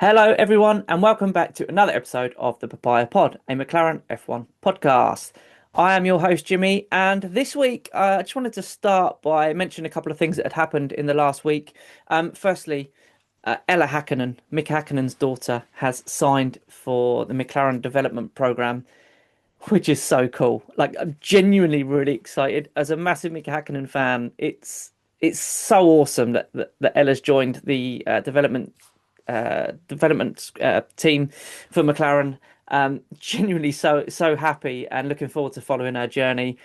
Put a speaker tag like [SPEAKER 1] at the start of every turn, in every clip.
[SPEAKER 1] Hello, everyone, and welcome back to another episode of the Papaya Pod, a McLaren F1 podcast. I am your host, Jimmy, and this week I just wanted to start by mentioning a couple of things that had happened in the last week. Firstly, Ella Hakkinen, Mick Hakkinen's daughter, has signed for the McLaren development program, which is so cool. Like, I'm genuinely really excited. As a massive Mick Hakkinen fan, it's so awesome that Ella's joined the development team for McLaren. Genuinely so happy and looking forward to following her journey.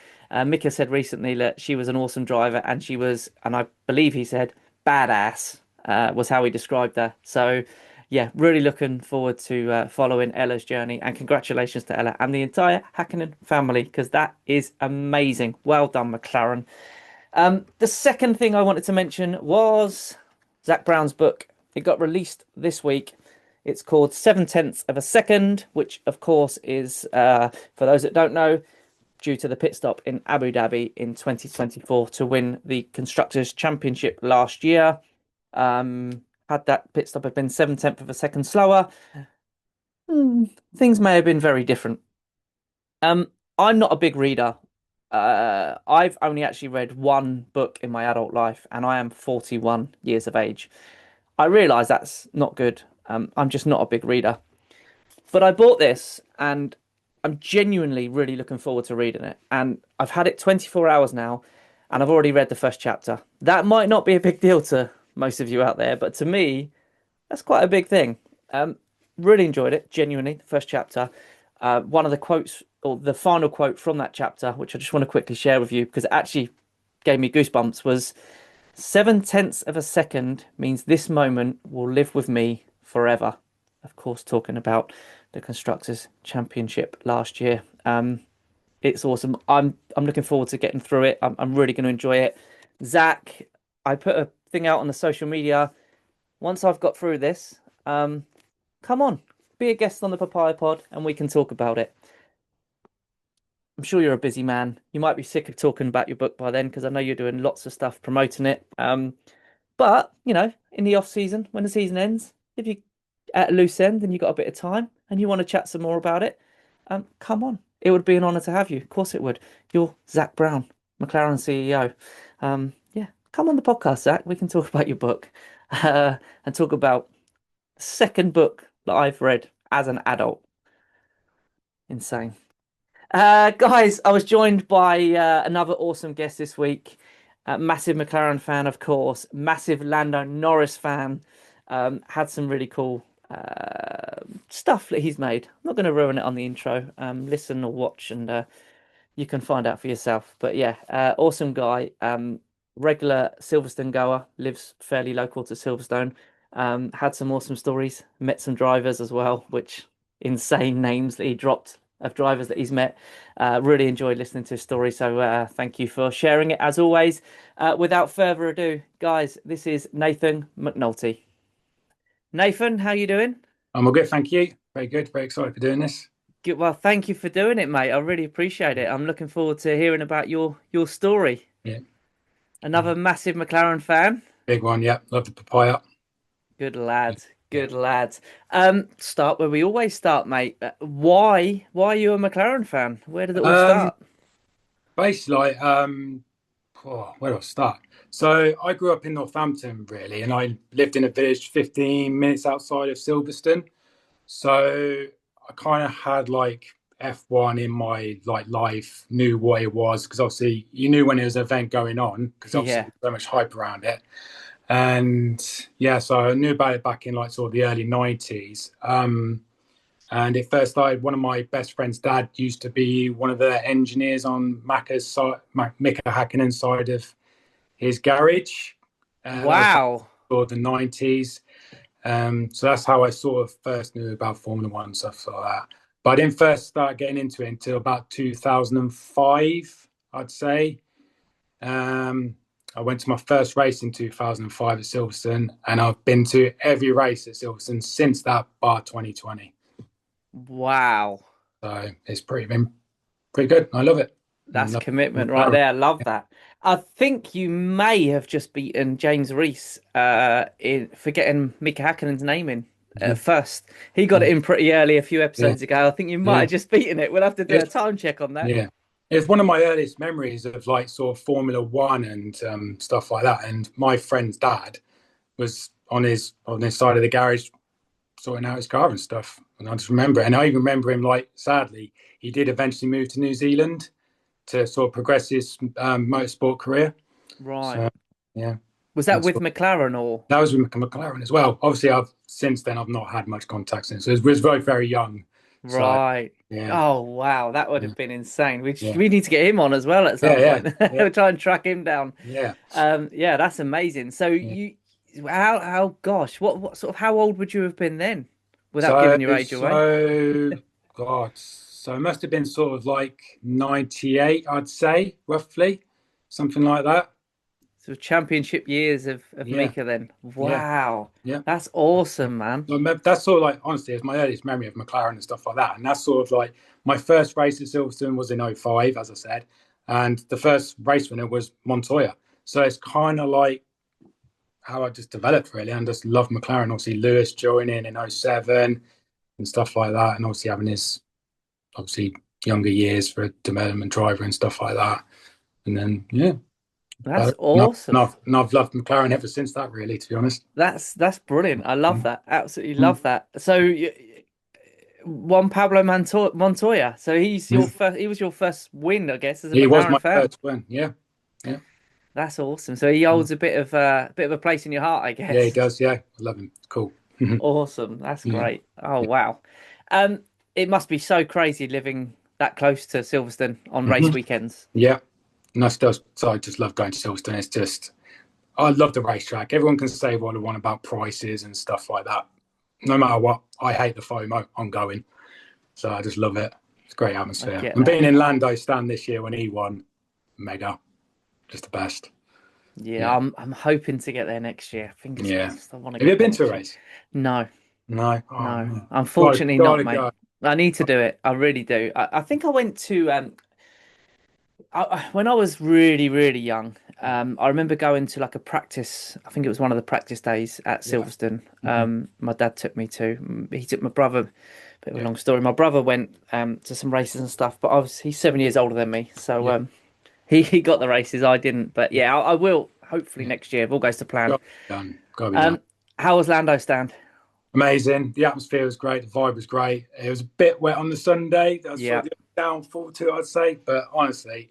[SPEAKER 1] Mika said recently that she was an awesome driver and she was, and I believe he said, badass, was how he described her. So, yeah, really looking forward to following Ella's journey, and congratulations to Ella and the entire Hakkinen family because that is amazing. Well done, McLaren. The second thing I wanted to mention was Zak Brown's book. It got released this week. It's called 7/10 of a Second, which of course is, for those that don't know, due to the pit stop in Abu Dhabi in 2024 to win the Constructors' Championship last year. Had that pit stop have been 7/10 of a second slower, things may have been very different. I'm not a big reader. I've only actually read one book in my adult life, and I am 41 years of age. I realise that's not good. I'm just not a big reader. But I bought this and I'm genuinely really looking forward to reading it. And I've had it 24 hours now and I've already read the first chapter. That might not be a big deal to most of you out there, but to me, that's quite a big thing. Really enjoyed it, genuinely, the first chapter. One of the quotes, or the final quote from that chapter, which I just want to quickly share with you because it actually gave me goosebumps, was 7/10 of a second means this moment will live with me forever. Of course, talking about the Constructors' Championship last year. It's awesome. I'm looking forward to getting through it. I'm really going to enjoy it. Zach, I put a thing out on the social media. Once I've got through this, come on, be a guest on the Papaya Pod, and we can talk about it. I'm sure you're a busy man. You might be sick of talking about your book by then because I know you're doing lots of stuff promoting it. But in the off season, when the season ends, if you at a loose end and you got a bit of time and you want to chat some more about it, come on. It would be an honor to have you. Of course it would. You're Zak Brown, McLaren CEO. Yeah, come on the podcast, Zach. We can talk about your book and talk about the second book that I've read as an adult. Insane. Guys, I was joined by another awesome guest this week. Massive McLaren fan, of course. Massive Lando Norris fan. Had some really cool stuff that he's made. I'm not going to ruin it on the intro. Listen or watch, and you can find out for yourself. But yeah, awesome guy. Regular Silverstone goer. Lives fairly local to Silverstone. Had some awesome stories. Met some drivers as well, which insane names that he dropped of drivers that he's met. Really enjoyed listening to his story. So thank you for sharing it as always. Without further ado, guys, this is Nathan McNulty. Nathan, how you doing?
[SPEAKER 2] I'm all good, thank you. Very good, very excited for doing this.
[SPEAKER 1] Good. Well, thank you for doing it, mate. I really appreciate it. I'm looking forward to hearing about your story.
[SPEAKER 2] Yeah,
[SPEAKER 1] Another massive McLaren fan.
[SPEAKER 2] big one. Yeah, love the papaya.
[SPEAKER 1] Good lad.
[SPEAKER 2] Yeah.
[SPEAKER 1] Good lad. Start where we always start, mate. Why are you a McLaren fan? Where did it all
[SPEAKER 2] Um,
[SPEAKER 1] start?
[SPEAKER 2] Basically, where do I start? So I grew up in Northampton, really, and I lived in a village 15 minutes outside of Silverstone. So I kind of had like F1 in my life, knew what it was because obviously you knew when there was an event going on because obviously
[SPEAKER 1] Yeah.
[SPEAKER 2] there's so much hype around it. And yeah, so I knew about it back in like sort of the early 90s. And it first started, one of my best friend's dad used to be one of the engineers on Macca's side, Mika Hakkinen's side of his garage. That was back
[SPEAKER 1] Wow.
[SPEAKER 2] in the 90s. So that's how I sort of first knew about Formula One and stuff like that. But I didn't first start getting into it until about 2005, I'd say. Um, I went to my first race in 2005 at Silverstone, and I've been to every race at Silverstone since that, bar 2020.
[SPEAKER 1] Wow.
[SPEAKER 2] So it's been pretty good. I love it.
[SPEAKER 1] That's
[SPEAKER 2] Love
[SPEAKER 1] commitment right
[SPEAKER 2] McLaren.
[SPEAKER 1] there. I love that. I think you may have just beaten James Reese in for getting Mika Hakkinen's name in.
[SPEAKER 2] Mhm.
[SPEAKER 1] first. He got it in pretty early a few
[SPEAKER 2] Yeah,
[SPEAKER 1] episodes ago. I think you might
[SPEAKER 2] yeah.
[SPEAKER 1] have just beaten it. We'll have to do a
[SPEAKER 2] It's
[SPEAKER 1] time check on that.
[SPEAKER 2] yeah. It's one of my earliest memories of like sort of Formula One and stuff like that. And my friend's dad was on his side of the garage sorting out his car and stuff. And I just remember it. And I even remember him like sadly, he did eventually move to New Zealand to sort of progress his motorsport career.
[SPEAKER 1] Right.
[SPEAKER 2] So yeah,
[SPEAKER 1] Was that
[SPEAKER 2] that's
[SPEAKER 1] with
[SPEAKER 2] what
[SPEAKER 1] McLaren or
[SPEAKER 2] that was with McLaren as well. Obviously, I've since then I've not had much contact since. It was very very young. So
[SPEAKER 1] right?
[SPEAKER 2] yeah,
[SPEAKER 1] Oh wow, that would
[SPEAKER 2] yeah,
[SPEAKER 1] have been insane.
[SPEAKER 2] yeah,
[SPEAKER 1] We need to get him on as well at
[SPEAKER 2] yeah,
[SPEAKER 1] some
[SPEAKER 2] yeah,
[SPEAKER 1] point.
[SPEAKER 2] yeah,
[SPEAKER 1] We'll try and track him down.
[SPEAKER 2] yeah.
[SPEAKER 1] Yeah, that's amazing. So
[SPEAKER 2] Yeah.
[SPEAKER 1] how gosh, what sort of how old would you have been then, without
[SPEAKER 2] So
[SPEAKER 1] giving your age away?
[SPEAKER 2] God, so it must have been sort of like 98, I'd say, roughly, something like that.
[SPEAKER 1] So championship years of
[SPEAKER 2] Yeah,
[SPEAKER 1] Mika then.
[SPEAKER 2] yeah,
[SPEAKER 1] Wow,
[SPEAKER 2] yeah.
[SPEAKER 1] that's awesome, man.
[SPEAKER 2] So that's sort of like honestly, it's my earliest memory of McLaren and stuff like that. And that's sort of like my first race at Silverstone was in '05, as I said, and the first race winner was Montoya. So it's kind of like how I just developed really, and just love McLaren. Obviously, Lewis joining in '07 and stuff like that, and obviously having his obviously younger years for a development driver and stuff like that. And then yeah,
[SPEAKER 1] That's
[SPEAKER 2] but
[SPEAKER 1] awesome.
[SPEAKER 2] and I've loved McLaren ever since that. Really, to be honest.
[SPEAKER 1] That's brilliant. I love
[SPEAKER 2] Mm.
[SPEAKER 1] that. Absolutely
[SPEAKER 2] Mm.
[SPEAKER 1] love that. So Juan Pablo Montoya. So he's your
[SPEAKER 2] Mm.
[SPEAKER 1] first. He was your first win, I guess, as a
[SPEAKER 2] He was
[SPEAKER 1] McLaren
[SPEAKER 2] my
[SPEAKER 1] fan.
[SPEAKER 2] first win. Yeah, yeah,
[SPEAKER 1] That's awesome. So he
[SPEAKER 2] mm.
[SPEAKER 1] holds a bit of a place in your heart, I
[SPEAKER 2] Yeah. He
[SPEAKER 1] guess.
[SPEAKER 2] does. Yeah, I love him. Cool.
[SPEAKER 1] Awesome. That's
[SPEAKER 2] Yeah.
[SPEAKER 1] great. Oh wow. It must be so crazy living that close to Silverstone on race
[SPEAKER 2] Hmm.
[SPEAKER 1] weekends.
[SPEAKER 2] Yeah. And I still, so I just love going to Silverstone. It's just, I love the racetrack. Everyone can say what they want about prices and stuff like that. No matter what, I hate the FOMO. I'm going. So I just love it. It's a great
[SPEAKER 1] I
[SPEAKER 2] atmosphere.
[SPEAKER 1] get
[SPEAKER 2] And
[SPEAKER 1] that.
[SPEAKER 2] being in Lando stand this year when he won, mega. Just the best.
[SPEAKER 1] Yeah,
[SPEAKER 2] Yeah.
[SPEAKER 1] I'm hoping to get there next year. Fingers
[SPEAKER 2] Yeah.
[SPEAKER 1] crossed. I want to
[SPEAKER 2] Have you
[SPEAKER 1] get there
[SPEAKER 2] been to a
[SPEAKER 1] next year.
[SPEAKER 2] race?
[SPEAKER 1] No,
[SPEAKER 2] No. Oh,
[SPEAKER 1] no.
[SPEAKER 2] man.
[SPEAKER 1] Unfortunately not,
[SPEAKER 2] Gotta
[SPEAKER 1] mate.
[SPEAKER 2] go.
[SPEAKER 1] I need to do it. I really do. I think I went to when I was really, really young, I remember going to like a practice. I think it was one of the practice days at
[SPEAKER 2] Yeah.
[SPEAKER 1] Silverstone.
[SPEAKER 2] Hmm.
[SPEAKER 1] My dad took me to. He took my brother. Bit of a
[SPEAKER 2] Yeah.
[SPEAKER 1] long story. My brother went to some races and stuff, but he's 7 years older than me, so
[SPEAKER 2] Yeah.
[SPEAKER 1] he got the races. I didn't, but
[SPEAKER 2] Yeah.
[SPEAKER 1] yeah, I will hopefully
[SPEAKER 2] Yeah.
[SPEAKER 1] next year if all goes to plan.
[SPEAKER 2] Gotta be done. Gotta be done.
[SPEAKER 1] Um, how was Lando stand?
[SPEAKER 2] Amazing. The atmosphere was great. The vibe was great. It was a bit wet on the Sunday. That's sort
[SPEAKER 1] Yeah,
[SPEAKER 2] of the downfall to it, I'd say. But honestly,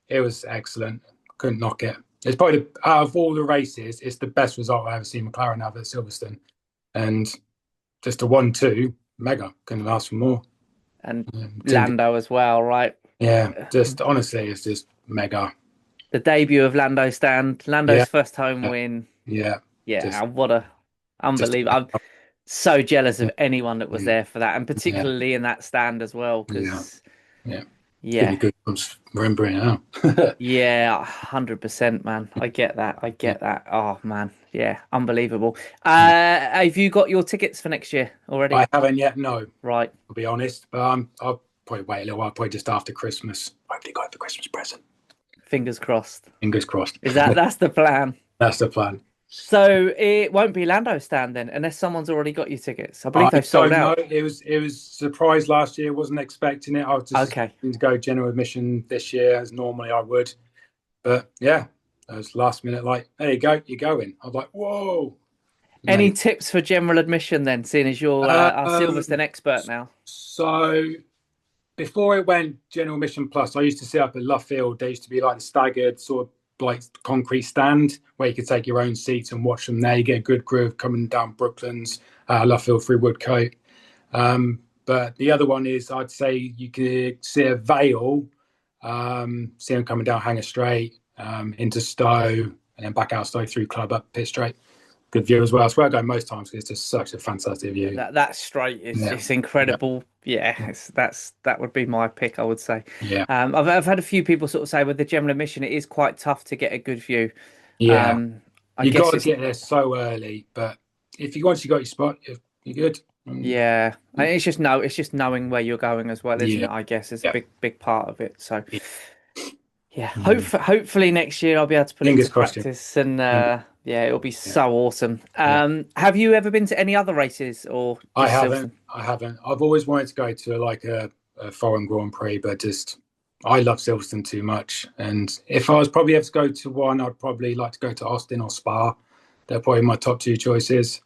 [SPEAKER 2] it was excellent. Couldn't knock it. It's probably out of all the races, it's the best result I've ever seen McLaren have at Silverstone. And just a 1-2, mega. Couldn't ask for more.
[SPEAKER 1] and
[SPEAKER 2] Team,
[SPEAKER 1] Lando as well, right?
[SPEAKER 2] yeah, just honestly, it's just mega.
[SPEAKER 1] The debut of Lando stand,
[SPEAKER 2] Yeah,
[SPEAKER 1] Lando's first home
[SPEAKER 2] yeah,
[SPEAKER 1] win.
[SPEAKER 2] yeah.
[SPEAKER 1] Yeah,
[SPEAKER 2] Just,
[SPEAKER 1] what a
[SPEAKER 2] just,
[SPEAKER 1] unbelievable. I'm so jealous
[SPEAKER 2] yeah,
[SPEAKER 1] of anyone that was there for that, and
[SPEAKER 2] yeah,
[SPEAKER 1] particularly in that stand as well,
[SPEAKER 2] yeah,
[SPEAKER 1] because
[SPEAKER 2] yeah. Give
[SPEAKER 1] yeah,
[SPEAKER 2] me good. I'm just remembering it now.
[SPEAKER 1] yeah, 100%, man. I get that. I
[SPEAKER 2] Yeah.
[SPEAKER 1] get that. Oh man, yeah, unbelievable. Have you got your tickets for next year already?
[SPEAKER 2] I haven't yet, no,
[SPEAKER 1] Right.
[SPEAKER 2] I'll be honest, but I'll probably wait a little while, probably just after Christmas. Hopefully, got the Christmas present.
[SPEAKER 1] Fingers crossed.
[SPEAKER 2] Fingers crossed.
[SPEAKER 1] Is that's the plan?
[SPEAKER 2] That's the plan.
[SPEAKER 1] So it won't be Lando stand then, unless someone's already got you tickets. I believe
[SPEAKER 2] I
[SPEAKER 1] they've sold
[SPEAKER 2] don't know.
[SPEAKER 1] out.
[SPEAKER 2] It was a surprise last year. Wasn't expecting it. I was just
[SPEAKER 1] Okay.
[SPEAKER 2] going to go general admission this year as normally I would. But yeah, it was last minute. Like, there you go, you're going. I was like, whoa,
[SPEAKER 1] Any
[SPEAKER 2] mate.
[SPEAKER 1] tips for general admission then, seeing as you're our Silverstone
[SPEAKER 2] Um,
[SPEAKER 1] expert now?
[SPEAKER 2] so before it went General Mission Plus, I used to sit up at Luffield. There used to be like the staggered sort of like concrete stand where you could take your own seats and watch them there. You get a good groove coming down Brooklands, Luffield through Woodcote. But the other one is I'd say you could see a Vale, see them coming down Hanger Straight into Stowe and then back out Stowe through Club up Pit Straight. Good view as well. That's where I go most times because it's just such a fantastic
[SPEAKER 1] Yeah,
[SPEAKER 2] view.
[SPEAKER 1] that straight is
[SPEAKER 2] Yeah,
[SPEAKER 1] it's
[SPEAKER 2] yeah,
[SPEAKER 1] incredible. Yeah, that would be my pick, I would say.
[SPEAKER 2] yeah,
[SPEAKER 1] I've had a few people sort of say with the general admission it is quite tough to get a good view.
[SPEAKER 2] yeah.
[SPEAKER 1] Um, I
[SPEAKER 2] You
[SPEAKER 1] guess
[SPEAKER 2] got to
[SPEAKER 1] it's
[SPEAKER 2] get there so early, but if you once you got your spot, you're good.
[SPEAKER 1] yeah, it's just knowing where you're going as well, isn't
[SPEAKER 2] Yeah,
[SPEAKER 1] it? I guess is a
[SPEAKER 2] yeah,
[SPEAKER 1] big part of it. So Yeah,
[SPEAKER 2] Mm.
[SPEAKER 1] hopefully next year I'll be able to put it
[SPEAKER 2] Fingers
[SPEAKER 1] into
[SPEAKER 2] crossed. Yeah.
[SPEAKER 1] practice, and yeah, it'll be
[SPEAKER 2] Yeah.
[SPEAKER 1] so awesome.
[SPEAKER 2] Yeah.
[SPEAKER 1] Have you ever been to any other races or
[SPEAKER 2] I
[SPEAKER 1] just
[SPEAKER 2] haven't.
[SPEAKER 1] Silverstone?
[SPEAKER 2] I haven't. I've always wanted to go to like a foreign Grand Prix, but just I love Silverstone too much. And if I was probably able to go to one, I'd probably like to go to Austin or Spa. They're probably my top two choices.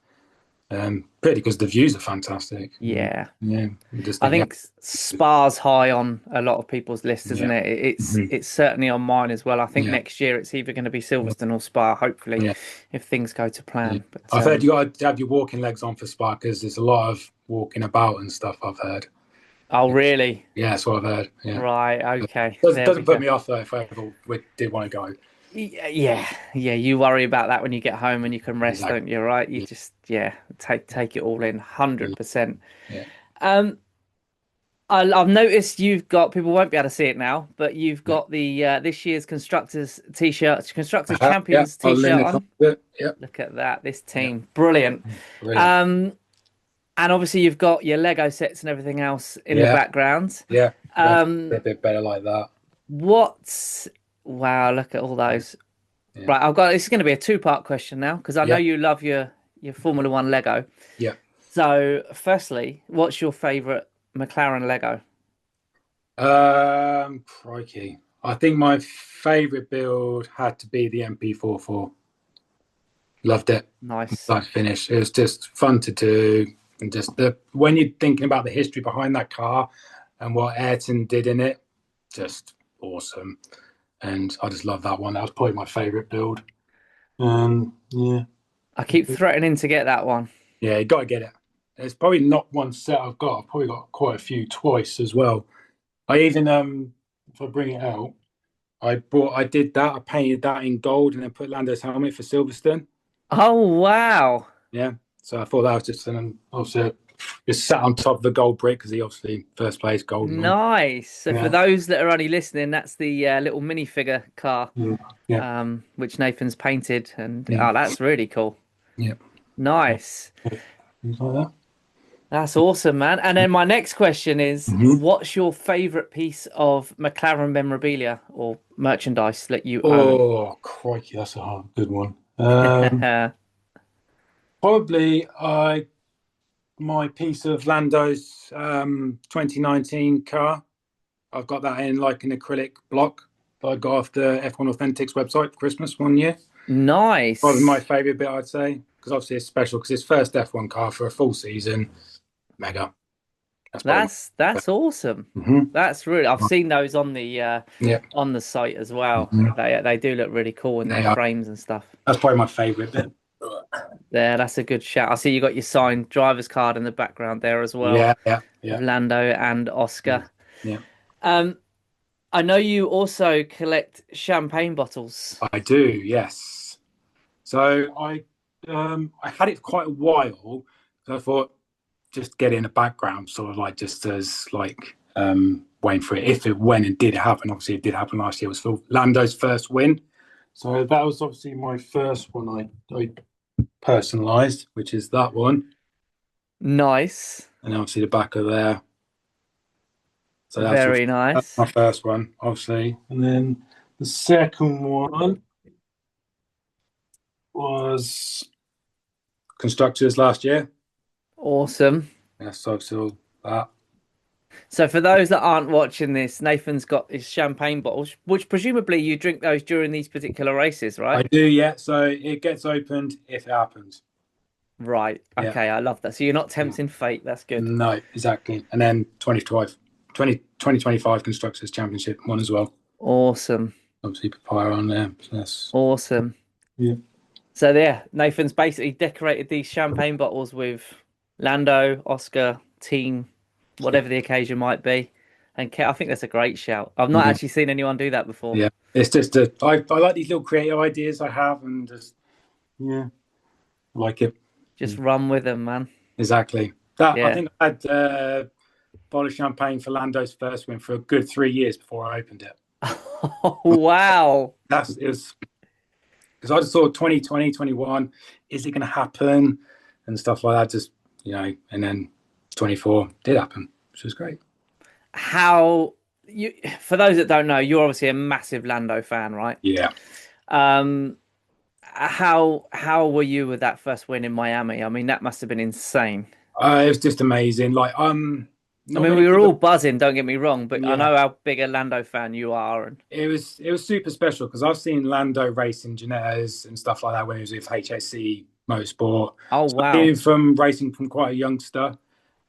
[SPEAKER 2] Pretty because the views are fantastic.
[SPEAKER 1] Yeah,
[SPEAKER 2] Yeah, I just
[SPEAKER 1] I
[SPEAKER 2] think
[SPEAKER 1] think Spa's high on a lot of people's lists, isn't
[SPEAKER 2] yeah,
[SPEAKER 1] it? It's
[SPEAKER 2] mhm,
[SPEAKER 1] it's certainly on mine as well. I think
[SPEAKER 2] yeah,
[SPEAKER 1] next year it's either going to be Silverstone or Spa, hopefully,
[SPEAKER 2] yeah,
[SPEAKER 1] if things go to
[SPEAKER 2] yeah.
[SPEAKER 1] plan. But
[SPEAKER 2] I've heard you got to have your walking legs on for Spa because there's a lot of walking about and stuff. I've heard.
[SPEAKER 1] oh, really?
[SPEAKER 2] Yeah, that's what I've heard. Yeah,
[SPEAKER 1] Right, okay,
[SPEAKER 2] doesn't
[SPEAKER 1] there we
[SPEAKER 2] doesn't put
[SPEAKER 1] go.
[SPEAKER 2] me off though if I ever did want to go.
[SPEAKER 1] Yeah, yeah. You worry about that when you get home and you can rest,
[SPEAKER 2] Exactly.
[SPEAKER 1] don't you? Right? You
[SPEAKER 2] Yeah,
[SPEAKER 1] just, yeah, take it all in,
[SPEAKER 2] yeah,
[SPEAKER 1] 100%.
[SPEAKER 2] yeah.
[SPEAKER 1] Um, I've noticed you've got people won't be able to see it now, but you've
[SPEAKER 2] Yeah.
[SPEAKER 1] got the this year's constructors t-shirt, constructors
[SPEAKER 2] Yeah.
[SPEAKER 1] champions
[SPEAKER 2] I'll lean
[SPEAKER 1] t-shirt
[SPEAKER 2] the front
[SPEAKER 1] on.
[SPEAKER 2] a bit. Yeah,
[SPEAKER 1] Look at that, this
[SPEAKER 2] yeah.
[SPEAKER 1] team, brilliant.
[SPEAKER 2] Brilliant.
[SPEAKER 1] Um, and obviously you've got your Lego sets and everything else in the
[SPEAKER 2] Yeah,
[SPEAKER 1] background.
[SPEAKER 2] yeah. Going for
[SPEAKER 1] Um,
[SPEAKER 2] a bit better like that.
[SPEAKER 1] what's wow, look at all
[SPEAKER 2] Yeah,
[SPEAKER 1] those.
[SPEAKER 2] yeah,
[SPEAKER 1] Right, I've got this is going to be a two-part question now because I know
[SPEAKER 2] yeah,
[SPEAKER 1] you love your Formula One Lego.
[SPEAKER 2] yeah.
[SPEAKER 1] So, firstly, what's your favorite McLaren Lego?
[SPEAKER 2] Crikey. I think my favorite build had to be the MP44. Loved it.
[SPEAKER 1] Nice.
[SPEAKER 2] That finish. It was just fun to do. And just the when you're thinking about the history behind that car and what Ayrton did in it, just awesome. And I just love that one. That was probably my favorite build. Yeah.
[SPEAKER 1] I keep threatening to get that one.
[SPEAKER 2] Yeah, you got to get it. It's probably not one set I've got. I've probably got quite a few twice as well. I even if I bring it out, I did that. I painted that in gold and then put Lando's helmet for Silverstone.
[SPEAKER 1] Oh, wow.
[SPEAKER 2] Yeah. So I thought that was just an obviously just sat on top of the gold brick because he obviously first place golden one.
[SPEAKER 1] Nice. So, for
[SPEAKER 2] Yeah.
[SPEAKER 1] those that are only listening, that's the little minifigure car,
[SPEAKER 2] Yeah. Yeah.
[SPEAKER 1] which Nathan's painted, and
[SPEAKER 2] Yeah.
[SPEAKER 1] oh, that's really cool.
[SPEAKER 2] Yeah.
[SPEAKER 1] Nice.
[SPEAKER 2] Things like that.
[SPEAKER 1] That's awesome, man. And then my next question is,
[SPEAKER 2] Hmm.
[SPEAKER 1] what's your favorite piece of McLaren memorabilia or merchandise that you own?
[SPEAKER 2] Oh, crikey, that's a good one. Probably my piece of Lando's 2019 car. I've got that in like an acrylic block that I got off the F1 Authentics website for Christmas one year. Probably my
[SPEAKER 1] Nice.
[SPEAKER 2] favourite bit, I'd say, because obviously it's special because it's first F1 car for a full season. Mega. That's probably
[SPEAKER 1] That's awesome.
[SPEAKER 2] my. Hmm.
[SPEAKER 1] That's really I've seen those
[SPEAKER 2] Yeah.
[SPEAKER 1] on the site as well.
[SPEAKER 2] Mhm.
[SPEAKER 1] They do look really cool in their
[SPEAKER 2] They are.
[SPEAKER 1] frames and stuff.
[SPEAKER 2] That's probably my favourite bit.
[SPEAKER 1] There, that's a good shout. I see you got your signed driver's card in the background there as well
[SPEAKER 2] Yeah, yeah,
[SPEAKER 1] of
[SPEAKER 2] yeah,
[SPEAKER 1] Lando and Oscar.
[SPEAKER 2] yeah.
[SPEAKER 1] Um, I know you also collect champagne bottles.
[SPEAKER 2] I do, yes. So I had it for quite a while. So I thought just get in a background, sort of like just as like waiting for it. If it when it did happen, obviously it did happen last year. It was for Lando's first win. So that was obviously my first one I personalised, which is that one.
[SPEAKER 1] Nice.
[SPEAKER 2] And obviously the back of there. So
[SPEAKER 1] Very
[SPEAKER 2] that's my
[SPEAKER 1] nice.
[SPEAKER 2] first one, obviously. And then the second one was constructors last year.
[SPEAKER 1] Awesome.
[SPEAKER 2] Yeah, so still that.
[SPEAKER 1] So for those that aren't watching this, Nathan's got his champagne bottles, which presumably you drink those during these particular races,
[SPEAKER 2] I
[SPEAKER 1] right?
[SPEAKER 2] do, yeah. So it gets opened if it happens.
[SPEAKER 1] Right.
[SPEAKER 2] Yeah.
[SPEAKER 1] Okay, I love that. So you're not
[SPEAKER 2] Yeah.
[SPEAKER 1] tempting fate. That's good.
[SPEAKER 2] No, exactly. And then 2025 Constructors Championship one as well.
[SPEAKER 1] Awesome.
[SPEAKER 2] Obviously Papaya on there. So that's
[SPEAKER 1] Awesome.
[SPEAKER 2] yeah.
[SPEAKER 1] So there, Nathan's basically decorated these champagne bottles with Lando, Oscar, team, whatever the occasion might be. And I think that's a great shout. I've not
[SPEAKER 2] Yeah.
[SPEAKER 1] actually seen anyone do that before.
[SPEAKER 2] Yeah. It's just I like these little creative ideas I have and just yeah, I like it.
[SPEAKER 1] Just run with them, man.
[SPEAKER 2] Exactly. That I
[SPEAKER 1] Yeah.
[SPEAKER 2] think I had a bottle of champagne for Lando's first win for a good 3 years before I opened it.
[SPEAKER 1] Wow.
[SPEAKER 2] That's it was because I just thought 2020, 21, is it going to happen and stuff like that? Just and then 24 did happen, which was great.
[SPEAKER 1] How? you, for those that don't know, you're obviously a massive Lando fan, right?
[SPEAKER 2] Yeah.
[SPEAKER 1] Um, how were you with that first win in Miami? I mean, that must have been insane.
[SPEAKER 2] It was just amazing. Like,
[SPEAKER 1] I
[SPEAKER 2] not
[SPEAKER 1] mean,
[SPEAKER 2] many
[SPEAKER 1] we were
[SPEAKER 2] people.
[SPEAKER 1] all buzzing, don't get me wrong, but I
[SPEAKER 2] Yeah,
[SPEAKER 1] know how big a Lando fan you are, and
[SPEAKER 2] it was super special because I've seen Lando racing Ginettas and stuff like that when he was with HSC Motorsport.
[SPEAKER 1] oh
[SPEAKER 2] So I knew
[SPEAKER 1] wow.
[SPEAKER 2] him from racing from quite a youngster.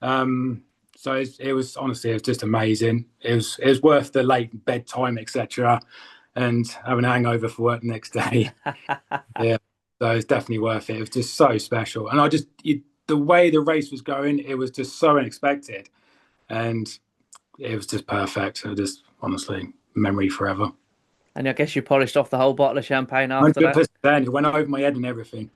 [SPEAKER 2] Um, so it was honestly, it was just amazing. It was worth the late bedtime, etc., and having a hangover for work the next day. Yeah, so it's definitely worth it. It was just so special, and the way the race was going, it was just so unexpected, and it was just perfect. So just honestly, memory forever.
[SPEAKER 1] And I guess you polished off the whole bottle of champagne after that.
[SPEAKER 2] 100%. It went over my head and everything.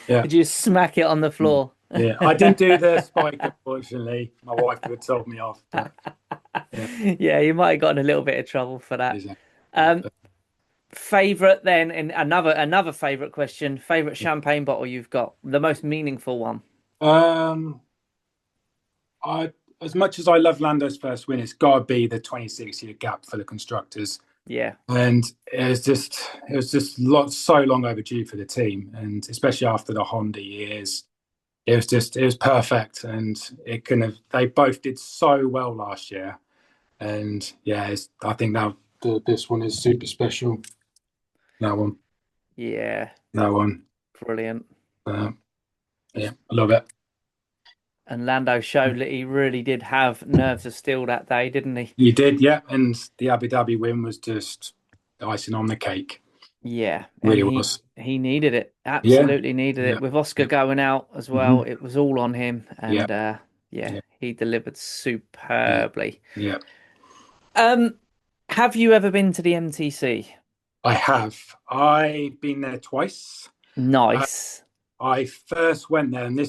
[SPEAKER 2] Yeah.
[SPEAKER 1] Did you smack it on the floor?
[SPEAKER 2] Yeah. I didn't do the spike, unfortunately. My wife would have told me off, but yeah.
[SPEAKER 1] Yeah, you might have gotten a little bit of trouble for that.
[SPEAKER 2] Exactly.
[SPEAKER 1] Um, favorite then, and another favorite question. Favorite champagne bottle you've got, the most meaningful one.
[SPEAKER 2] Um, I as much as I love Lando's first win, it's got to be the 26-year gap for the constructors.
[SPEAKER 1] Yeah,
[SPEAKER 2] And it was just so long overdue for the team, and especially after the Honda years, it was perfect, and it kind of they both did so well last year, and yeah, I think that this one is super special. That one,
[SPEAKER 1] yeah,
[SPEAKER 2] that one,
[SPEAKER 1] brilliant.
[SPEAKER 2] uh, yeah, I love it.
[SPEAKER 1] And Lando showed that he really did have nerves of steel that day, didn't he?
[SPEAKER 2] You did, yeah, and the Abu Dhabi win was just the icing on the cake.
[SPEAKER 1] Yeah, and
[SPEAKER 2] Really
[SPEAKER 1] he
[SPEAKER 2] was.
[SPEAKER 1] he needed it,
[SPEAKER 2] Yeah,
[SPEAKER 1] absolutely needed
[SPEAKER 2] yeah,
[SPEAKER 1] it. With Oscar
[SPEAKER 2] yeah,
[SPEAKER 1] going out as well,
[SPEAKER 2] hmm
[SPEAKER 1] it was all on him,
[SPEAKER 2] yeah,
[SPEAKER 1] and yeah,
[SPEAKER 2] yeah,
[SPEAKER 1] he delivered
[SPEAKER 2] yeah,
[SPEAKER 1] superbly.
[SPEAKER 2] yeah.
[SPEAKER 1] Um, have you ever been to the MTC?
[SPEAKER 2] I have. I've been there twice. Uh,
[SPEAKER 1] Nice.
[SPEAKER 2] I first went there, and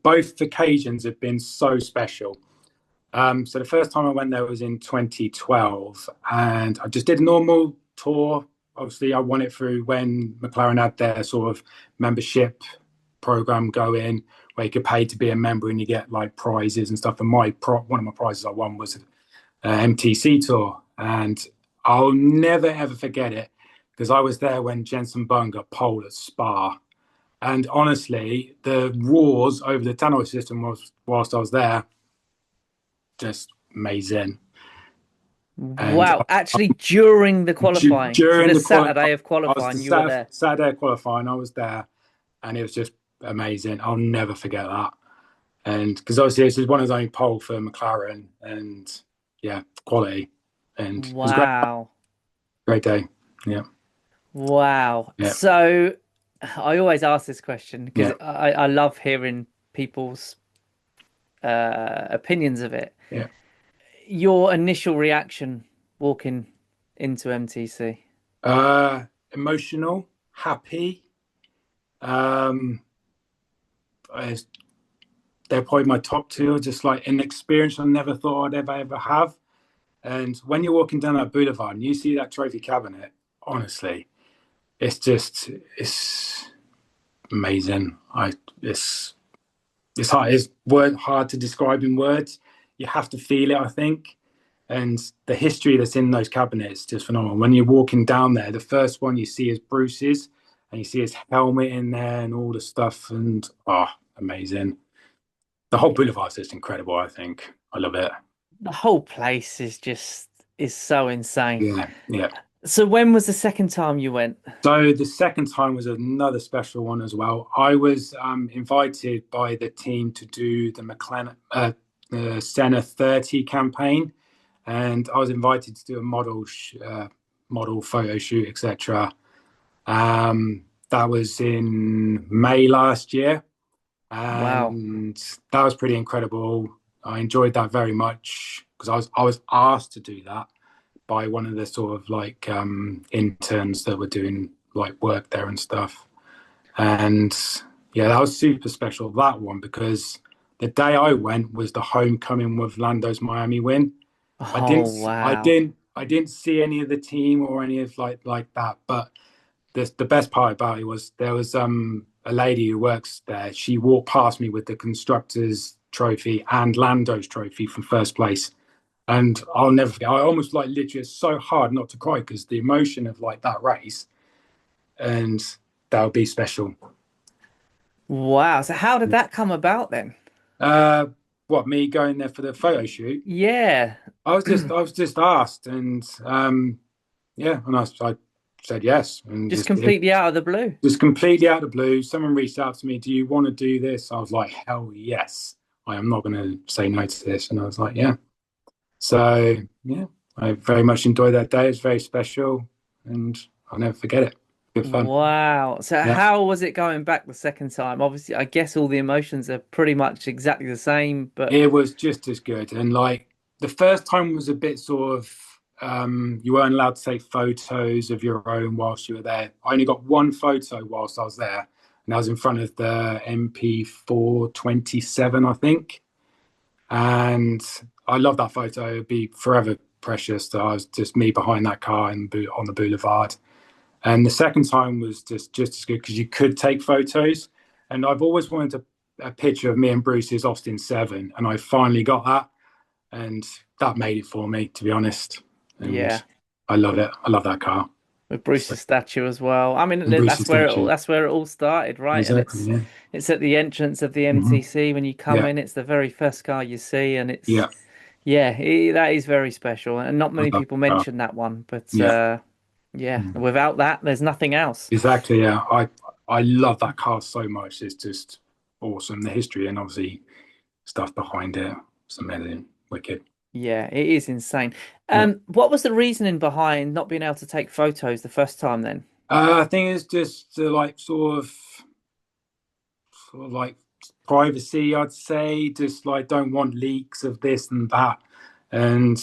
[SPEAKER 2] both occasions have been so special. So the first time I went there was in 2012, and I just did a normal tour. Obviously, I won it through when McLaren had their sort of membership program going, where you could pay to be a member and you get like prizes and stuff. And one of my prizes I won was an MTC tour, and I'll never ever forget it because I was there when Jenson Button got pole at Spa. And honestly, the roars over the tannoy system whilst I was there, just amazing. And
[SPEAKER 1] Wow. Actually, during the qualifying, so
[SPEAKER 2] during
[SPEAKER 1] the
[SPEAKER 2] the
[SPEAKER 1] Saturday
[SPEAKER 2] qualifying,
[SPEAKER 1] of
[SPEAKER 2] I was the
[SPEAKER 1] qualifying, you were there.
[SPEAKER 2] Saturday qualifying, I was there, and it was just amazing. I'll never forget that. And because obviously this is one of the only pole for McLaren, and yeah, quality, and it was great,
[SPEAKER 1] Wow.
[SPEAKER 2] great day. Yeah,
[SPEAKER 1] Wow.
[SPEAKER 2] yeah,
[SPEAKER 1] So I always ask this question because
[SPEAKER 2] yeah,
[SPEAKER 1] I love hearing people's opinions of it.
[SPEAKER 2] yeah.
[SPEAKER 1] Your initial reaction walking into MTC?
[SPEAKER 2] Emotional, happy. Um, I- they're probably my top two. Just like an experience I never thought I'd ever have. And when you're walking down that boulevard and you see that trophy cabinet, honestly, it's amazing. It's hard. Hard to describe in words. You have to feel it, I think. And the history that's in those cabinets is just phenomenal. When you're walking down there, the first one you see is Bruce's, and you see his helmet in there and all the stuff. And amazing. The whole boulevard's just incredible. I think I love it.
[SPEAKER 1] The whole place is so insane.
[SPEAKER 2] Yeah, yeah.
[SPEAKER 1] So when was the second time you went?
[SPEAKER 2] So the second time was another special one as well. I was invited by the team to do the Senna 30 campaign, and I was invited to do a model photo shoot, etc. That was in May last year,
[SPEAKER 1] Wow.
[SPEAKER 2] and that was pretty incredible. I enjoyed that very much because I was asked to do that by one of the sort of like interns that were doing like work there and stuff. And yeah, that was super special, that one, because the day I went was the homecoming with Lando's Miami win. I
[SPEAKER 1] Oh,
[SPEAKER 2] didn't I
[SPEAKER 1] wow.
[SPEAKER 2] didn't I didn't see any of the team or any of like that. But the best part about it was there was a lady who works there. She walked past me with the constructors trophy and Lando's trophy from first place. And I'll never forget. I almost like literally it's so hard not to cry because the emotion of like that race, and that would be special.
[SPEAKER 1] Wow. So how did that come about then?
[SPEAKER 2] Uh, what me going there for the photo shoot?
[SPEAKER 1] Yeah.
[SPEAKER 2] I was just asked, and yeah, and I said yes, and
[SPEAKER 1] Just
[SPEAKER 2] just did.
[SPEAKER 1] completely out of the blue.
[SPEAKER 2] Just completely out of the blue. Someone reached out to me. Do you want to do this? I was like, hell yes. I am not going to say no to this. And I was like, yeah. So yeah, I very much enjoyed that day. It was very special, and I'll never forget it. Good fun.
[SPEAKER 1] Wow. So
[SPEAKER 2] Yeah,
[SPEAKER 1] how was it going back the second time? Obviously, I guess all the emotions are pretty much exactly the same, but
[SPEAKER 2] it was just as good. And like the first time was a bit sort of you weren't allowed to take photos of your own whilst you were there. I only got one photo whilst I was there, and I was in front of the MP427, I think. And I love that photo. It'd be forever precious. That I was just me behind that car on the boulevard. And the second time was just as good because you could take photos. And I've always wanted a picture of me and Bruce's Austin 7, and I finally got that, and that made it for me, to be honest. And
[SPEAKER 1] yeah,
[SPEAKER 2] I love it. I love that car.
[SPEAKER 1] with
[SPEAKER 2] So,
[SPEAKER 1] Bruce's statue as well. I mean,
[SPEAKER 2] and Bruce's statue.
[SPEAKER 1] that's where it all started, right? And
[SPEAKER 2] Exactly. Yeah.
[SPEAKER 1] it's at the entrance of the
[SPEAKER 2] Hmm.
[SPEAKER 1] MTC when you come
[SPEAKER 2] Yeah.
[SPEAKER 1] in. It's the very first car you see, and it's
[SPEAKER 2] Yeah.
[SPEAKER 1] yeah, that is very special. And not
[SPEAKER 2] I
[SPEAKER 1] many
[SPEAKER 2] love
[SPEAKER 1] people
[SPEAKER 2] that car.
[SPEAKER 1] mention that one, but
[SPEAKER 2] Yeah.
[SPEAKER 1] yeah,
[SPEAKER 2] Mm.
[SPEAKER 1] without that, there's nothing else.
[SPEAKER 2] Exactly. Yeah. I love that car so much. It's just awesome. The history and obviously stuff behind it. It's amazing. Wicked.
[SPEAKER 1] Yeah, it is insane.
[SPEAKER 2] Yeah.
[SPEAKER 1] What was the reasoning behind not being able to take photos the first time then?
[SPEAKER 2] I think it's just like sort of like privacy. I'd say just like don't want leaks of this and that, and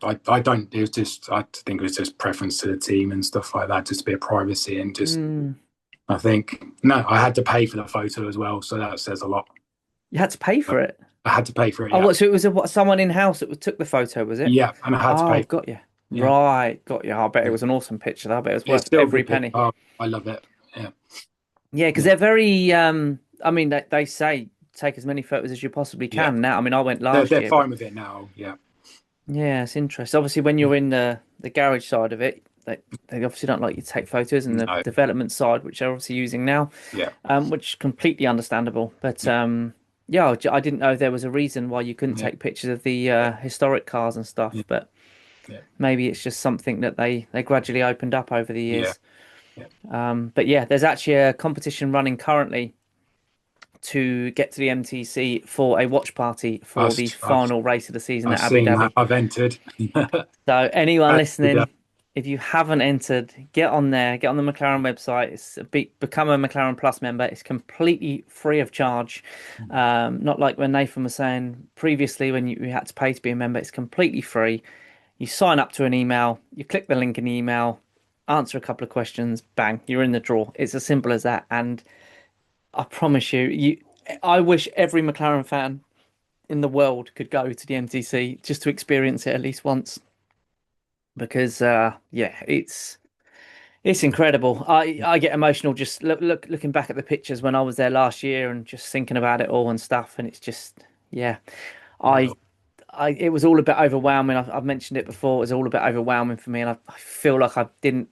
[SPEAKER 2] I don't. It was just I think it was just preference to the team and stuff like that, just a bit of privacy and just
[SPEAKER 1] Mm,
[SPEAKER 2] I think no, I had to pay for the photo as well, so that says a lot.
[SPEAKER 1] you had to pay for it.
[SPEAKER 2] I had to pay for it,
[SPEAKER 1] Oh,
[SPEAKER 2] yeah,
[SPEAKER 1] what? So it was someone in house that took the photo, was it?
[SPEAKER 2] yeah, and I had to
[SPEAKER 1] Oh,
[SPEAKER 2] pay,
[SPEAKER 1] got you.
[SPEAKER 2] yeah,
[SPEAKER 1] Right, got you. I bet it
[SPEAKER 2] yeah.
[SPEAKER 1] was an awesome picture. I bet it was
[SPEAKER 2] It's
[SPEAKER 1] worth
[SPEAKER 2] still a
[SPEAKER 1] every
[SPEAKER 2] good pick.
[SPEAKER 1] penny.
[SPEAKER 2] Oh, I love it. Yeah,
[SPEAKER 1] Yeah, because
[SPEAKER 2] yeah,
[SPEAKER 1] they're very. I mean, they say take as many photos as you possibly
[SPEAKER 2] yeah.
[SPEAKER 1] can now. I mean, I went
[SPEAKER 2] They're
[SPEAKER 1] last
[SPEAKER 2] they're
[SPEAKER 1] year, but
[SPEAKER 2] fine with it now. Yeah,
[SPEAKER 1] yeah, it's interesting. Obviously, when you're in the garage side of it, they obviously don't like you to take photos, and the
[SPEAKER 2] no,
[SPEAKER 1] development side, which they're obviously using now,
[SPEAKER 2] yeah,
[SPEAKER 1] which is completely understandable. But
[SPEAKER 2] yeah,
[SPEAKER 1] yeah, I didn't know there was a reason why you couldn't
[SPEAKER 2] yeah,
[SPEAKER 1] take pictures of the
[SPEAKER 2] yeah,
[SPEAKER 1] historic cars and
[SPEAKER 2] yeah,
[SPEAKER 1] stuff. But
[SPEAKER 2] yeah,
[SPEAKER 1] maybe it's just something that they gradually opened up over the
[SPEAKER 2] yeah,
[SPEAKER 1] years.
[SPEAKER 2] yeah.
[SPEAKER 1] But yeah, there's actually a competition running currently to get to the MTC for a watch party for
[SPEAKER 2] I've,
[SPEAKER 1] the
[SPEAKER 2] I've
[SPEAKER 1] final race of the season
[SPEAKER 2] I've
[SPEAKER 1] at Abu
[SPEAKER 2] seen that.
[SPEAKER 1] Dhabi.
[SPEAKER 2] I've entered.
[SPEAKER 1] So anyone
[SPEAKER 2] Yeah,
[SPEAKER 1] listening, if you haven't entered, get on there, get on the McLaren website. Become a McLaren Plus member. It's completely free of charge. Not like when Nathan was saying previously when you had to pay to be a member. It's completely free. You sign up to an email, you click the link in the email, answer a couple of questions, bang, you're in the draw. It's as simple as that. And I promise I wish every McLaren fan in the world could go to the MTC just to experience it at least once because yeah, it's incredible. I get emotional just looking back at the pictures when I was there last year and just thinking about it all and stuff. And it's just yeah, I
[SPEAKER 2] yeah,
[SPEAKER 1] it was all a bit overwhelming. I've mentioned it before. It was all a bit overwhelming for me, and I feel like I didn't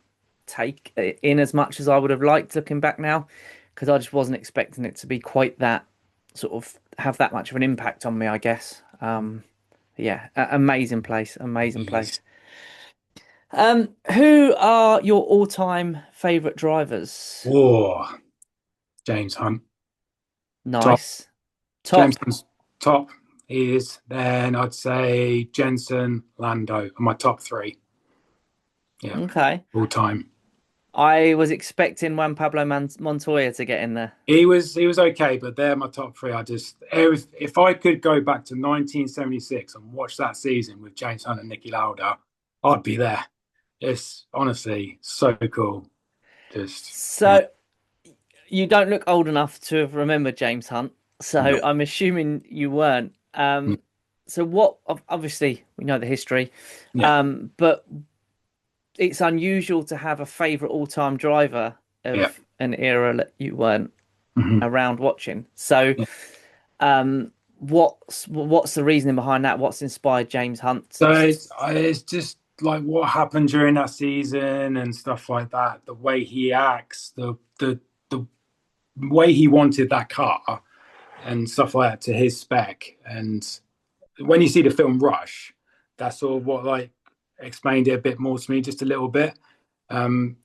[SPEAKER 1] take it in as much as I would have liked looking back now because I just wasn't expecting it to be quite that sort of have that much of an impact on me, I guess. Yeah, amazing place, amazing
[SPEAKER 2] yes.
[SPEAKER 1] place. Who are your all-time favorite drivers?
[SPEAKER 2] Oh, James Hunt, top.
[SPEAKER 1] Nice.
[SPEAKER 2] James
[SPEAKER 1] Top.
[SPEAKER 2] Hunt's top is then I'd say Jensen, Lando are my top three. Yeah,
[SPEAKER 1] Okay.
[SPEAKER 2] all time.
[SPEAKER 1] I was expecting Juan Pablo Montoya to get in there.
[SPEAKER 2] He was okay, but they're my top three. If I could go back to 1976 and watch that season with James Hunt and Nicky Lauda, I'd be there. It's honestly so cool. Just yeah,
[SPEAKER 1] So you don't look old enough to have remembered James Hunt,
[SPEAKER 2] no,
[SPEAKER 1] so I'm assuming you weren't.
[SPEAKER 2] mm,
[SPEAKER 1] So what? Obviously, we know the history,
[SPEAKER 2] yeah,
[SPEAKER 1] but it's unusual to have a favorite all-time driver
[SPEAKER 2] yeah,
[SPEAKER 1] of an era that you weren't
[SPEAKER 2] hmm
[SPEAKER 1] around watching. So,
[SPEAKER 2] yeah.
[SPEAKER 1] what's the reasoning behind that? What's inspired James Hunt?
[SPEAKER 2] So it's just like what happened during that season and stuff like that. The way he acts, the way he wanted that car and stuff like that to his spec. And when you see the film Rush, that's sort of what like explained it a bit more to me, just a little bit.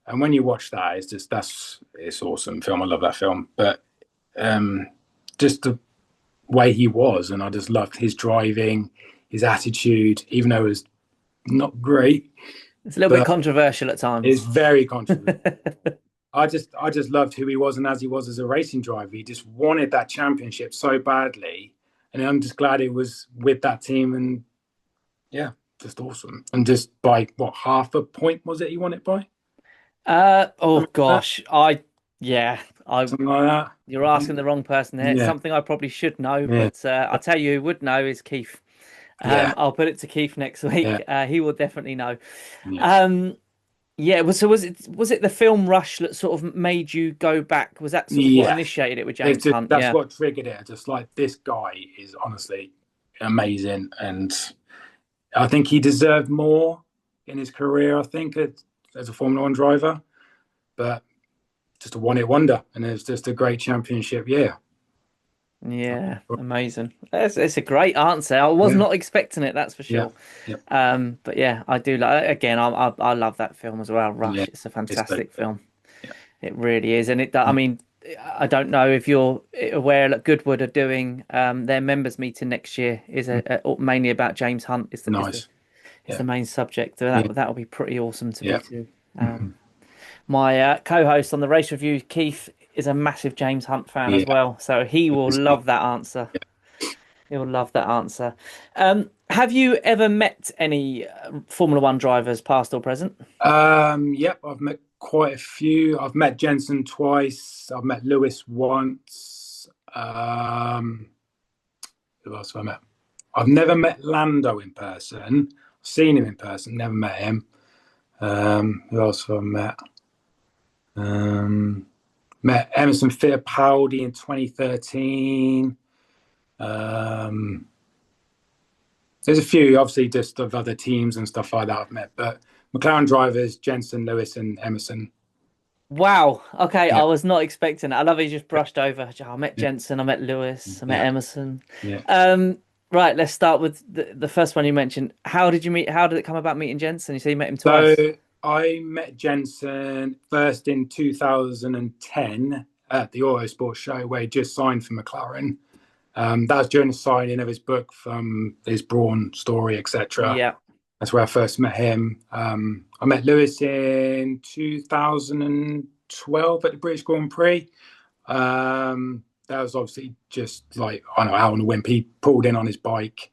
[SPEAKER 2] And when you watch that, it's awesome film. I love that film, but just the way he was, and I just loved his driving, his attitude, even though it was not great,
[SPEAKER 1] It's a little bit
[SPEAKER 2] but
[SPEAKER 1] controversial at
[SPEAKER 2] it's
[SPEAKER 1] times.
[SPEAKER 2] very controversial. I just loved who he was and as he was as a racing driver. He just wanted that championship so badly, and I'm just glad it was with that team. And yeah, just awesome. And just by what, half a point was it he won it by?
[SPEAKER 1] Oh
[SPEAKER 2] Something like that.
[SPEAKER 1] gosh, yeah, I
[SPEAKER 2] Something like that.
[SPEAKER 1] you're
[SPEAKER 2] I
[SPEAKER 1] asking
[SPEAKER 2] think.
[SPEAKER 1] the wrong person here. It's
[SPEAKER 2] Yeah,
[SPEAKER 1] something I probably should know,
[SPEAKER 2] yeah,
[SPEAKER 1] but I'll tell you who would know is Keith.
[SPEAKER 2] yeah,
[SPEAKER 1] I'll put it to Keith next
[SPEAKER 2] yeah,
[SPEAKER 1] week. He will definitely know.
[SPEAKER 2] yeah.
[SPEAKER 1] Um, yeah, so was it the film Rush that sort of made you go back? Was that sort of what
[SPEAKER 2] Yeah.
[SPEAKER 1] initiated it with
[SPEAKER 2] It's
[SPEAKER 1] James
[SPEAKER 2] just
[SPEAKER 1] Hunt?
[SPEAKER 2] that's
[SPEAKER 1] Yeah.
[SPEAKER 2] what triggered it. Just like this guy is honestly amazing, and I think he deserved more in his career. I think as a Formula One driver, but just a one-hit wonder, and it's just a great championship year.
[SPEAKER 1] Yeah, amazing. It's a great answer. I was
[SPEAKER 2] Yeah,
[SPEAKER 1] not expecting it, that's for
[SPEAKER 2] yeah,
[SPEAKER 1] sure.
[SPEAKER 2] yeah,
[SPEAKER 1] But yeah, I do like again. I love that film as well.
[SPEAKER 2] yeah.
[SPEAKER 1] Rush. It's a
[SPEAKER 2] It's so
[SPEAKER 1] fantastic
[SPEAKER 2] good.
[SPEAKER 1] film.
[SPEAKER 2] Yeah,
[SPEAKER 1] It really is, and I
[SPEAKER 2] yeah.
[SPEAKER 1] mean, I don't know if you're aware that Goodwood are doing their members meeting next year is
[SPEAKER 2] Mm,
[SPEAKER 1] mainly about James Hunt.
[SPEAKER 2] nice.
[SPEAKER 1] Is
[SPEAKER 2] Yeah,
[SPEAKER 1] the main subject. So
[SPEAKER 2] yeah,
[SPEAKER 1] that'll be pretty awesome to be
[SPEAKER 2] yeah.
[SPEAKER 1] to.
[SPEAKER 2] Mhm.
[SPEAKER 1] My co-host on the race review, Keith, is a massive James Hunt fan as
[SPEAKER 2] Yeah.
[SPEAKER 1] well, so he will
[SPEAKER 2] It's good.
[SPEAKER 1] love that answer. He'll love that answer. Have you ever met any Formula One drivers, past or present?
[SPEAKER 2] Yep, I've met quite a few. I've met Jensen twice. I've met Lewis once. Who else have I met? I've never met Lando in person. I've seen him in person, never met him. Who else have I met? Um, Met Emerson Fittipaldi in 2013. Um, there's a few, obviously, just of other teams and stuff like that I've met, but McLaren drivers, Jensen, Lewis, and Emerson.
[SPEAKER 1] Wow. Okay, I
[SPEAKER 2] Yeah,
[SPEAKER 1] was not expecting it. I love he just brushed over. Oh, I met
[SPEAKER 2] yeah,
[SPEAKER 1] Jensen, I met Lewis, I met
[SPEAKER 2] yeah,
[SPEAKER 1] Emerson.
[SPEAKER 2] yeah.
[SPEAKER 1] Um, right, let's start with the first one you mentioned. How did you meet? How did it come about meeting Jensen? You say you met him twice.
[SPEAKER 2] So I met Jensen first in 2010 at the Autosport show where he just signed for McLaren. That was during the signing of his book from his Brawn story, etc.
[SPEAKER 1] Yeah.
[SPEAKER 2] That's where I first met him. I met Lewis in 2012 at the British Grand Prix. That was obviously just like, I don't know, out on a whim. He pulled in on his bike,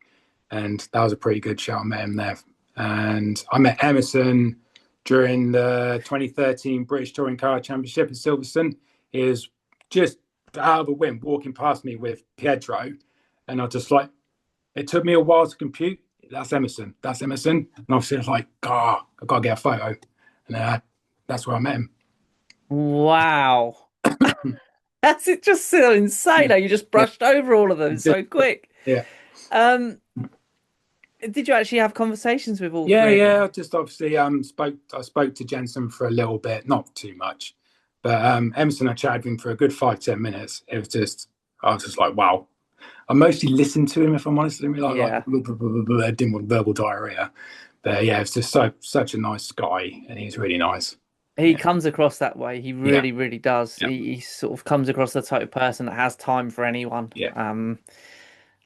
[SPEAKER 2] and that was a pretty good show. I met him there. And I met Emerson during the 2013 British Touring Car Championship at Silverstone. He was just out of a whim walking past me with Pietro, and I just like, it took me a while to compute. That's Emerson. That's Emerson. And obviously, I was like, I got to get a photo. And that's where I met him.
[SPEAKER 1] Wow. That's it. Just so insane. How you just
[SPEAKER 2] Yeah.
[SPEAKER 1] brushed over all of them so quick.
[SPEAKER 2] Yeah.
[SPEAKER 1] Um, did you actually have conversations with all
[SPEAKER 2] Yeah,
[SPEAKER 1] three of
[SPEAKER 2] yeah.
[SPEAKER 1] them?
[SPEAKER 2] I just obviously I spoke to Jensen for a little bit, not too much, but Emerson, I chatted with him for a good 5-10 minutes. It was just, I was just like, wow. I mostly listened to him, if I'm honest with me, like
[SPEAKER 1] Yeah.
[SPEAKER 2] I didn't want verbal diarrhea. But yeah, it's just such a nice guy, and he's really nice.
[SPEAKER 1] He
[SPEAKER 2] Yeah,
[SPEAKER 1] comes across that way. He
[SPEAKER 2] yeah,
[SPEAKER 1] really, really does.
[SPEAKER 2] yeah,
[SPEAKER 1] He sort of comes across the type of person that has time for anyone.
[SPEAKER 2] yeah,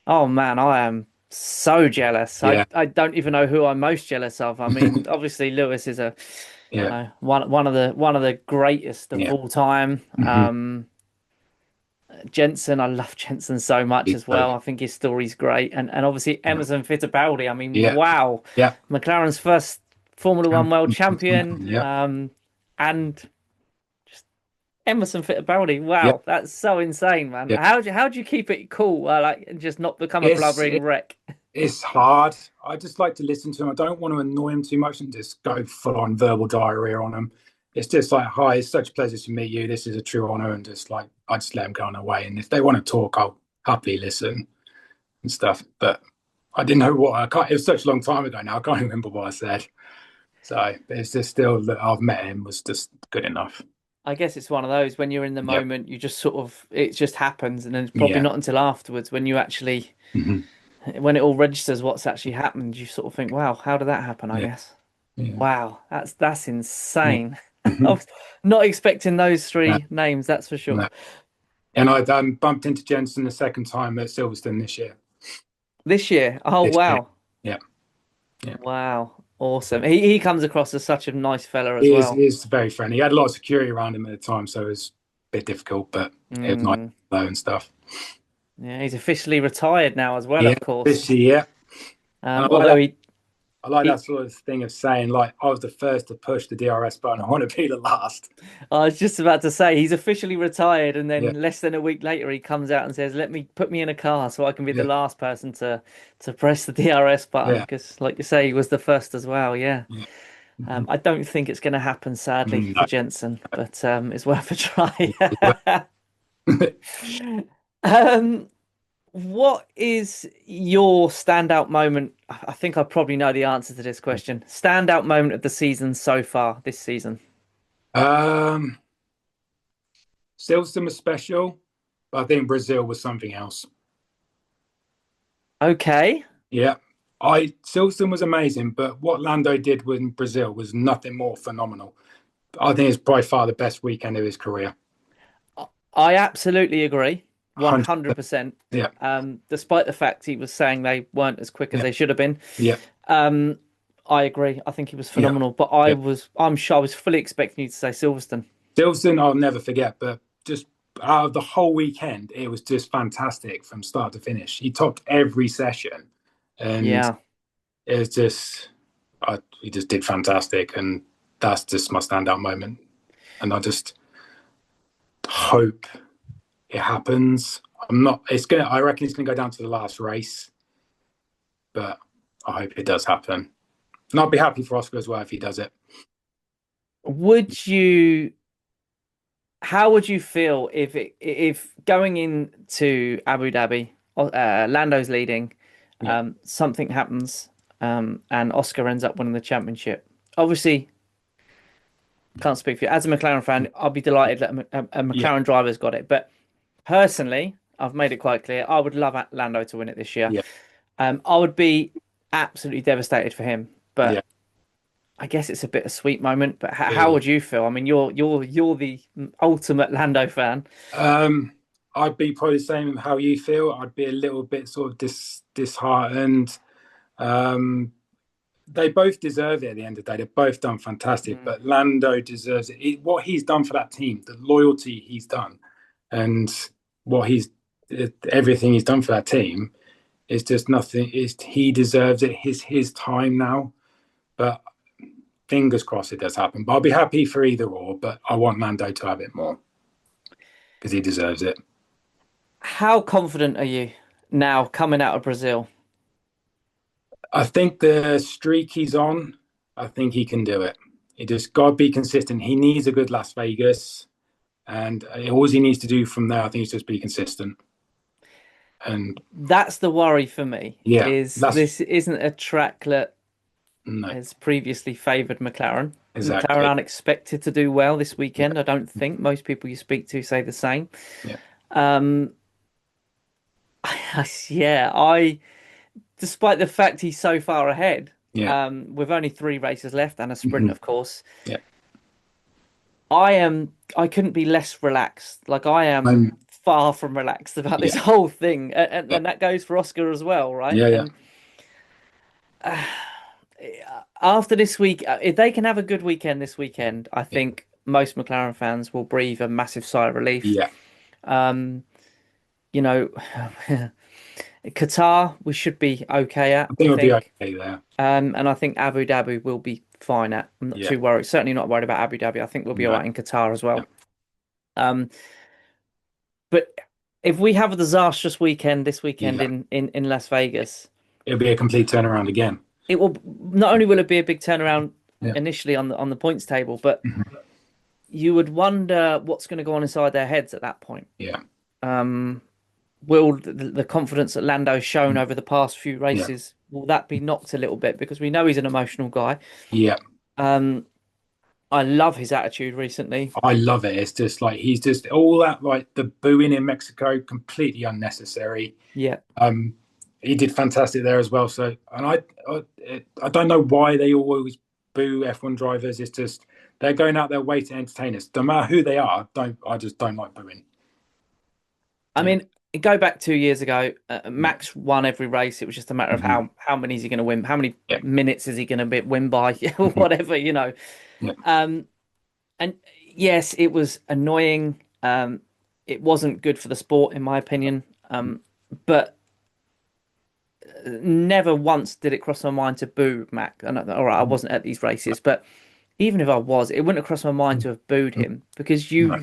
[SPEAKER 1] Oh man, I am so jealous. I
[SPEAKER 2] yeah,
[SPEAKER 1] I don't even know who I'm most jealous of. I mean, obviously Lewis is
[SPEAKER 2] yeah,
[SPEAKER 1] one of the greatest of
[SPEAKER 2] yeah.
[SPEAKER 1] all time.
[SPEAKER 2] Mm-hmm.
[SPEAKER 1] Jensen, I love Jensen so much
[SPEAKER 2] He's
[SPEAKER 1] as
[SPEAKER 2] so
[SPEAKER 1] well. I think his story's great, and obviously
[SPEAKER 2] good.
[SPEAKER 1] Emerson Fittipaldi. I mean,
[SPEAKER 2] Yeah,
[SPEAKER 1] wow,
[SPEAKER 2] yeah,
[SPEAKER 1] McLaren's first Formula One world champion,
[SPEAKER 2] yeah,
[SPEAKER 1] and just Emerson Fittipaldi.
[SPEAKER 2] yeah,
[SPEAKER 1] Wow, that's so insane, man.
[SPEAKER 2] yeah.
[SPEAKER 1] How do you keep it cool, like and just not become a
[SPEAKER 2] It's
[SPEAKER 1] blubbering wreck?
[SPEAKER 2] It's hard. I just like to listen to him. I don't want to annoy him too much and just go full on verbal diarrhea on him. It's just like, hi, it's such a pleasure to meet you. This is a true honor. And just like, I just let them go on their way. And if they want to talk, I'll happily listen. and stuff. But I didn't know what I can't. It was such a long time ago now. I can't remember what I said. So it's just still that I've met him was just good enough.
[SPEAKER 1] I guess it's one of those when you're in the
[SPEAKER 2] Yeah,
[SPEAKER 1] moment, you just sort of it just happens, and then it's probably
[SPEAKER 2] yeah,
[SPEAKER 1] not until afterwards when you actually
[SPEAKER 2] hmm
[SPEAKER 1] when it all registers what's actually happened, you sort of think, wow, how did that happen? I
[SPEAKER 2] yeah,
[SPEAKER 1] guess.
[SPEAKER 2] yeah,
[SPEAKER 1] Wow, that's
[SPEAKER 2] yeah.
[SPEAKER 1] insane. I
[SPEAKER 2] hmm
[SPEAKER 1] was not expecting those
[SPEAKER 2] No,
[SPEAKER 1] three names, that's for sure.
[SPEAKER 2] no. And I bumped into Jensen the second time at Silverstone this year.
[SPEAKER 1] This year, oh
[SPEAKER 2] This year,
[SPEAKER 1] wow,
[SPEAKER 2] yeah, yeah.
[SPEAKER 1] wow, awesome. He comes across as such a nice fella as
[SPEAKER 2] He
[SPEAKER 1] well.
[SPEAKER 2] is very friendly. He had a lot of security around him at the time, so it was a bit difficult, but it was nice
[SPEAKER 1] Mm,
[SPEAKER 2] though and stuff.
[SPEAKER 1] yeah, he's officially retired now as well,
[SPEAKER 2] Yeah,
[SPEAKER 1] of course.
[SPEAKER 2] this year, and I like
[SPEAKER 1] Although
[SPEAKER 2] that.
[SPEAKER 1] he,
[SPEAKER 2] I like that
[SPEAKER 1] he
[SPEAKER 2] sort of thing of saying like I was the first to push the DRS button. I want to be the last.
[SPEAKER 1] I was just about to say he's officially retired, and
[SPEAKER 2] Yeah,
[SPEAKER 1] then less than a week later he comes out and says, "Let me put me in a car so I can be the
[SPEAKER 2] yeah,
[SPEAKER 1] last person to press the DRS button."
[SPEAKER 2] yeah,
[SPEAKER 1] Because, like you say, he was the first as well. Yeah.
[SPEAKER 2] yeah. Mhm.
[SPEAKER 1] I don't think it's going to happen, sadly, for
[SPEAKER 2] No.
[SPEAKER 1] Jensen, but it's worth a try.
[SPEAKER 2] Yeah.
[SPEAKER 1] Um, what is your standout moment? I think I probably know the answer to this question. Standout moment of the season so far this season.
[SPEAKER 2] um, Silverstone was special, but I think Brazil was something else.
[SPEAKER 1] Okay.
[SPEAKER 2] Yeah, I Silverstone was amazing, but what Lando did in Brazil was nothing more phenomenal. I think it's by far the best weekend of his career.
[SPEAKER 1] I absolutely agree,
[SPEAKER 2] 100%.
[SPEAKER 1] 100%.
[SPEAKER 2] Yeah,
[SPEAKER 1] Despite the fact he was saying they weren't as quick as
[SPEAKER 2] yeah,
[SPEAKER 1] they should have been.
[SPEAKER 2] yeah,
[SPEAKER 1] Um, I agree. I think he was
[SPEAKER 2] yeah,
[SPEAKER 1] phenomenal, but
[SPEAKER 2] yeah.
[SPEAKER 1] I'm sure I was fully expecting you to say Silverstone.
[SPEAKER 2] Silverstone, I'll never forget, but just out of the whole weekend, it was just fantastic from start to finish. He topped every session, and
[SPEAKER 1] Yeah.
[SPEAKER 2] it was just, he just did fantastic, and that's just my standout moment. And I just hope it happens. I'm not. It's gonna. I reckon it's gonna go down to the last race, but I hope it does happen. And I'll be happy for Oscar as well if he does it.
[SPEAKER 1] Would you, how would you feel if going into Abu Dhabi, Lando's leading,
[SPEAKER 2] Yeah,
[SPEAKER 1] something happens, and Oscar ends up winning the championship? Obviously, can't speak for you. As a McLaren fan, I'll be delighted that a
[SPEAKER 2] yeah,
[SPEAKER 1] McLaren driver's got it. But personally, I've made it quite clear, I would love Lando to win it this year.
[SPEAKER 2] yeah,
[SPEAKER 1] I would be absolutely devastated for him,
[SPEAKER 2] yeah.
[SPEAKER 1] but I guess it's a bittersweet moment. But
[SPEAKER 2] It
[SPEAKER 1] how
[SPEAKER 2] is.
[SPEAKER 1] would you feel? I mean, you're the ultimate Lando fan.
[SPEAKER 2] Um, I'd be probably the same how you feel. I'd be a little bit sort of disheartened. Um, they both deserve it at the end of the day. They've both done fantastic,
[SPEAKER 1] Mm.
[SPEAKER 2] but Lando deserves it. What he's done for that team, the loyalty he's done, and what he's everything he's done for that team is just nothing. Is he deserves it? His time now. But fingers crossed it does happen. But I'll be happy for either or. But I want Lando to have it more because he deserves it.
[SPEAKER 1] How confident are you now coming out of Brazil?
[SPEAKER 2] I think the streak he's on, I think he can do it. He just got to be consistent. He needs a good Las Vegas, and all he needs to do from there, I think, is just be consistent. And
[SPEAKER 1] That's the worry for me,
[SPEAKER 2] yeah,
[SPEAKER 1] is
[SPEAKER 2] that's
[SPEAKER 1] this isn't a track that
[SPEAKER 2] no,
[SPEAKER 1] has previously favoured McLaren. McLaren
[SPEAKER 2] exactly.
[SPEAKER 1] aren't expected to do well this weekend. I don't think most people you speak to say the same.
[SPEAKER 2] Yeah,
[SPEAKER 1] Um, yeah, despite the fact he's so far ahead,
[SPEAKER 2] yeah,
[SPEAKER 1] with only three races left and a sprint,
[SPEAKER 2] hmm
[SPEAKER 1] of course,
[SPEAKER 2] yeah.
[SPEAKER 1] I couldn't be less relaxed. Like I am
[SPEAKER 2] I'm,
[SPEAKER 1] far from relaxed about this
[SPEAKER 2] yeah,
[SPEAKER 1] whole thing. And,
[SPEAKER 2] yeah,
[SPEAKER 1] and that goes for Oscar as well, right?
[SPEAKER 2] yeah, yeah,
[SPEAKER 1] And after this week, if they can have a good weekend this weekend, I
[SPEAKER 2] yeah,
[SPEAKER 1] think most McLaren fans will breathe a massive sigh of relief.
[SPEAKER 2] yeah.
[SPEAKER 1] Um, you know, Qatar, we should be okay at,
[SPEAKER 2] I
[SPEAKER 1] I
[SPEAKER 2] think we'll be
[SPEAKER 1] think.
[SPEAKER 2] okay there.
[SPEAKER 1] And I think Abu Dhabi will be fine at. I'm not
[SPEAKER 2] Yeah,
[SPEAKER 1] too worried. Certainly not worried about Abu Dhabi. I think we'll be all
[SPEAKER 2] no,
[SPEAKER 1] right in Qatar as
[SPEAKER 2] yeah,
[SPEAKER 1] well. Um, but if we have a disastrous weekend this weekend
[SPEAKER 2] yeah.
[SPEAKER 1] in Las Vegas,
[SPEAKER 2] It'll be a complete turnaround again.
[SPEAKER 1] it will not only will it be a big turnaround
[SPEAKER 2] Yeah,
[SPEAKER 1] initially on the points table, but
[SPEAKER 2] mhm,
[SPEAKER 1] you would wonder what's going to go on inside their heads at that point.
[SPEAKER 2] yeah,
[SPEAKER 1] Um, will the confidence that Lando's shown over the past few
[SPEAKER 2] Yeah,
[SPEAKER 1] races, will that be knocked a little bit? Because we know he's an emotional guy.
[SPEAKER 2] yeah.
[SPEAKER 1] Um, I love his attitude recently.
[SPEAKER 2] I love it. It's just like he's just all that like the booing in Mexico, completely unnecessary.
[SPEAKER 1] Yeah.
[SPEAKER 2] Um, he did fantastic there as well. So, and I don't know why they always boo F1 drivers. It's just they're going out their way to entertain us. No matter who they are, don't I just don't like booing.
[SPEAKER 1] I
[SPEAKER 2] Yeah,
[SPEAKER 1] mean, go back 2 years ago,
[SPEAKER 2] yeah,
[SPEAKER 1] Max won every race. It was just a matter of
[SPEAKER 2] hmm
[SPEAKER 1] how many is he going to win? How many
[SPEAKER 2] yeah,
[SPEAKER 1] minutes is he going to win by?
[SPEAKER 2] hmm
[SPEAKER 1] Whatever, you know.
[SPEAKER 2] yeah,
[SPEAKER 1] Um, and yes, it was annoying. It wasn't good for the sport, in my opinion. But never once did it cross my mind to boo Mac. And all right, I wasn't at these races, but even if I was, it wouldn't have crossed my mind to have booed him because
[SPEAKER 2] no,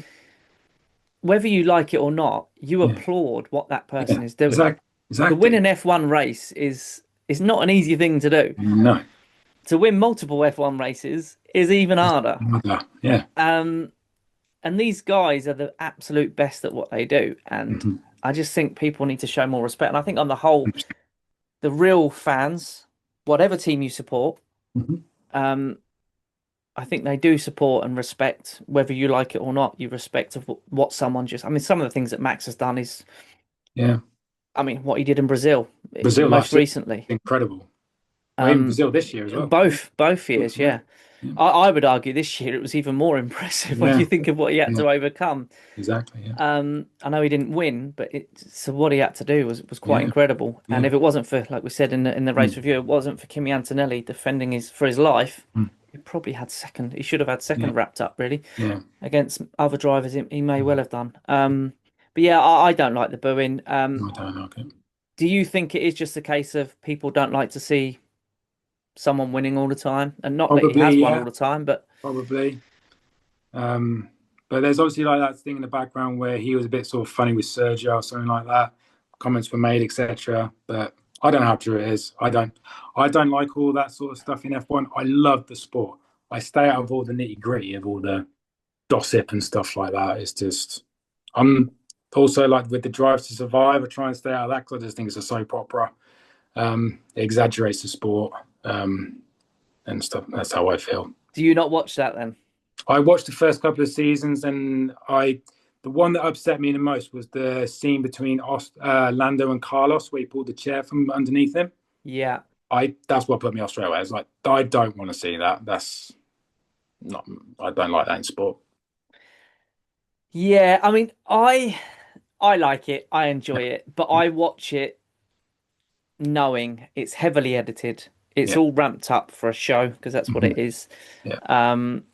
[SPEAKER 1] whether you like it or not, you
[SPEAKER 2] yeah,
[SPEAKER 1] applaud what that person
[SPEAKER 2] yeah,
[SPEAKER 1] is doing.
[SPEAKER 2] exactly,
[SPEAKER 1] To win
[SPEAKER 2] exactly.
[SPEAKER 1] an F1 race is not an easy thing to do.
[SPEAKER 2] No,
[SPEAKER 1] To win multiple F1 races is even harder.
[SPEAKER 2] yeah,
[SPEAKER 1] Um, and these guys are the absolute best at what they do. And
[SPEAKER 2] hmm
[SPEAKER 1] I just think people need to show more respect. And I think on the whole, the real fans, whatever team you support,
[SPEAKER 2] hmm
[SPEAKER 1] um, I think they do support and respect whether you like it or not. You respect of what someone just. I mean, some of the things that Max has done is,
[SPEAKER 2] yeah.
[SPEAKER 1] I mean, what he did in Brazil
[SPEAKER 2] Brazil
[SPEAKER 1] most
[SPEAKER 2] last year,
[SPEAKER 1] recently.
[SPEAKER 2] incredible. Well, even
[SPEAKER 1] Um,
[SPEAKER 2] Brazil this year as well. Yeah,
[SPEAKER 1] both years,
[SPEAKER 2] yeah,
[SPEAKER 1] yeah.
[SPEAKER 2] yeah,
[SPEAKER 1] I would argue this year it was even more impressive when
[SPEAKER 2] yeah,
[SPEAKER 1] you think of what he had
[SPEAKER 2] yeah.
[SPEAKER 1] to overcome.
[SPEAKER 2] Exactly. Yeah,
[SPEAKER 1] I know he didn't win, but so what he had to do was quite
[SPEAKER 2] yeah,
[SPEAKER 1] incredible. And
[SPEAKER 2] yeah.
[SPEAKER 1] if it wasn't for, like we said in the race
[SPEAKER 2] Mm,
[SPEAKER 1] review, it wasn't for Kimi Antonelli defending his for his life,
[SPEAKER 2] mm,
[SPEAKER 1] he probably had second. He should have had
[SPEAKER 2] yeah,
[SPEAKER 1] second wrapped up really
[SPEAKER 2] yeah.
[SPEAKER 1] against other drivers. He may well
[SPEAKER 2] Mm.
[SPEAKER 1] have done. But yeah, I don't like the booing.
[SPEAKER 2] I don't like it.
[SPEAKER 1] Do you think it is just a case of people don't like to see someone winning all the time, and not that he
[SPEAKER 2] Probably,
[SPEAKER 1] has won all
[SPEAKER 2] yeah,
[SPEAKER 1] the time, but
[SPEAKER 2] probably. Um, but there's obviously like that thing in the background where he was a bit sort of funny with Sergio or something like that. Comments were made, etc. But I don't know how true it is. I don't like all that sort of stuff in F1. I love the sport. I stay out of all the nitty gritty of all the gossip and stuff like that. It's just I'm also like with the Drive to Survive. I try and stay out of that because I just think it's a soap opera. It exaggerates the sport and stuff. That's how I feel.
[SPEAKER 1] do you not watch that then?
[SPEAKER 2] I watched the first couple of seasons, and the one that upset me the most was the scene between Lando and Carlos, where he pulled the chair from underneath him.
[SPEAKER 1] Yeah.
[SPEAKER 2] I That's what put me off straight away. I was like, I don't want to see that. That's not. I don't like that in sport.
[SPEAKER 1] Yeah, I mean, I like it. I enjoy it, but I watch it knowing it's heavily edited. It's
[SPEAKER 2] Yeah,
[SPEAKER 1] all ramped up for a show because that's what
[SPEAKER 2] hmm
[SPEAKER 1] it is.
[SPEAKER 2] yeah,
[SPEAKER 1] Um,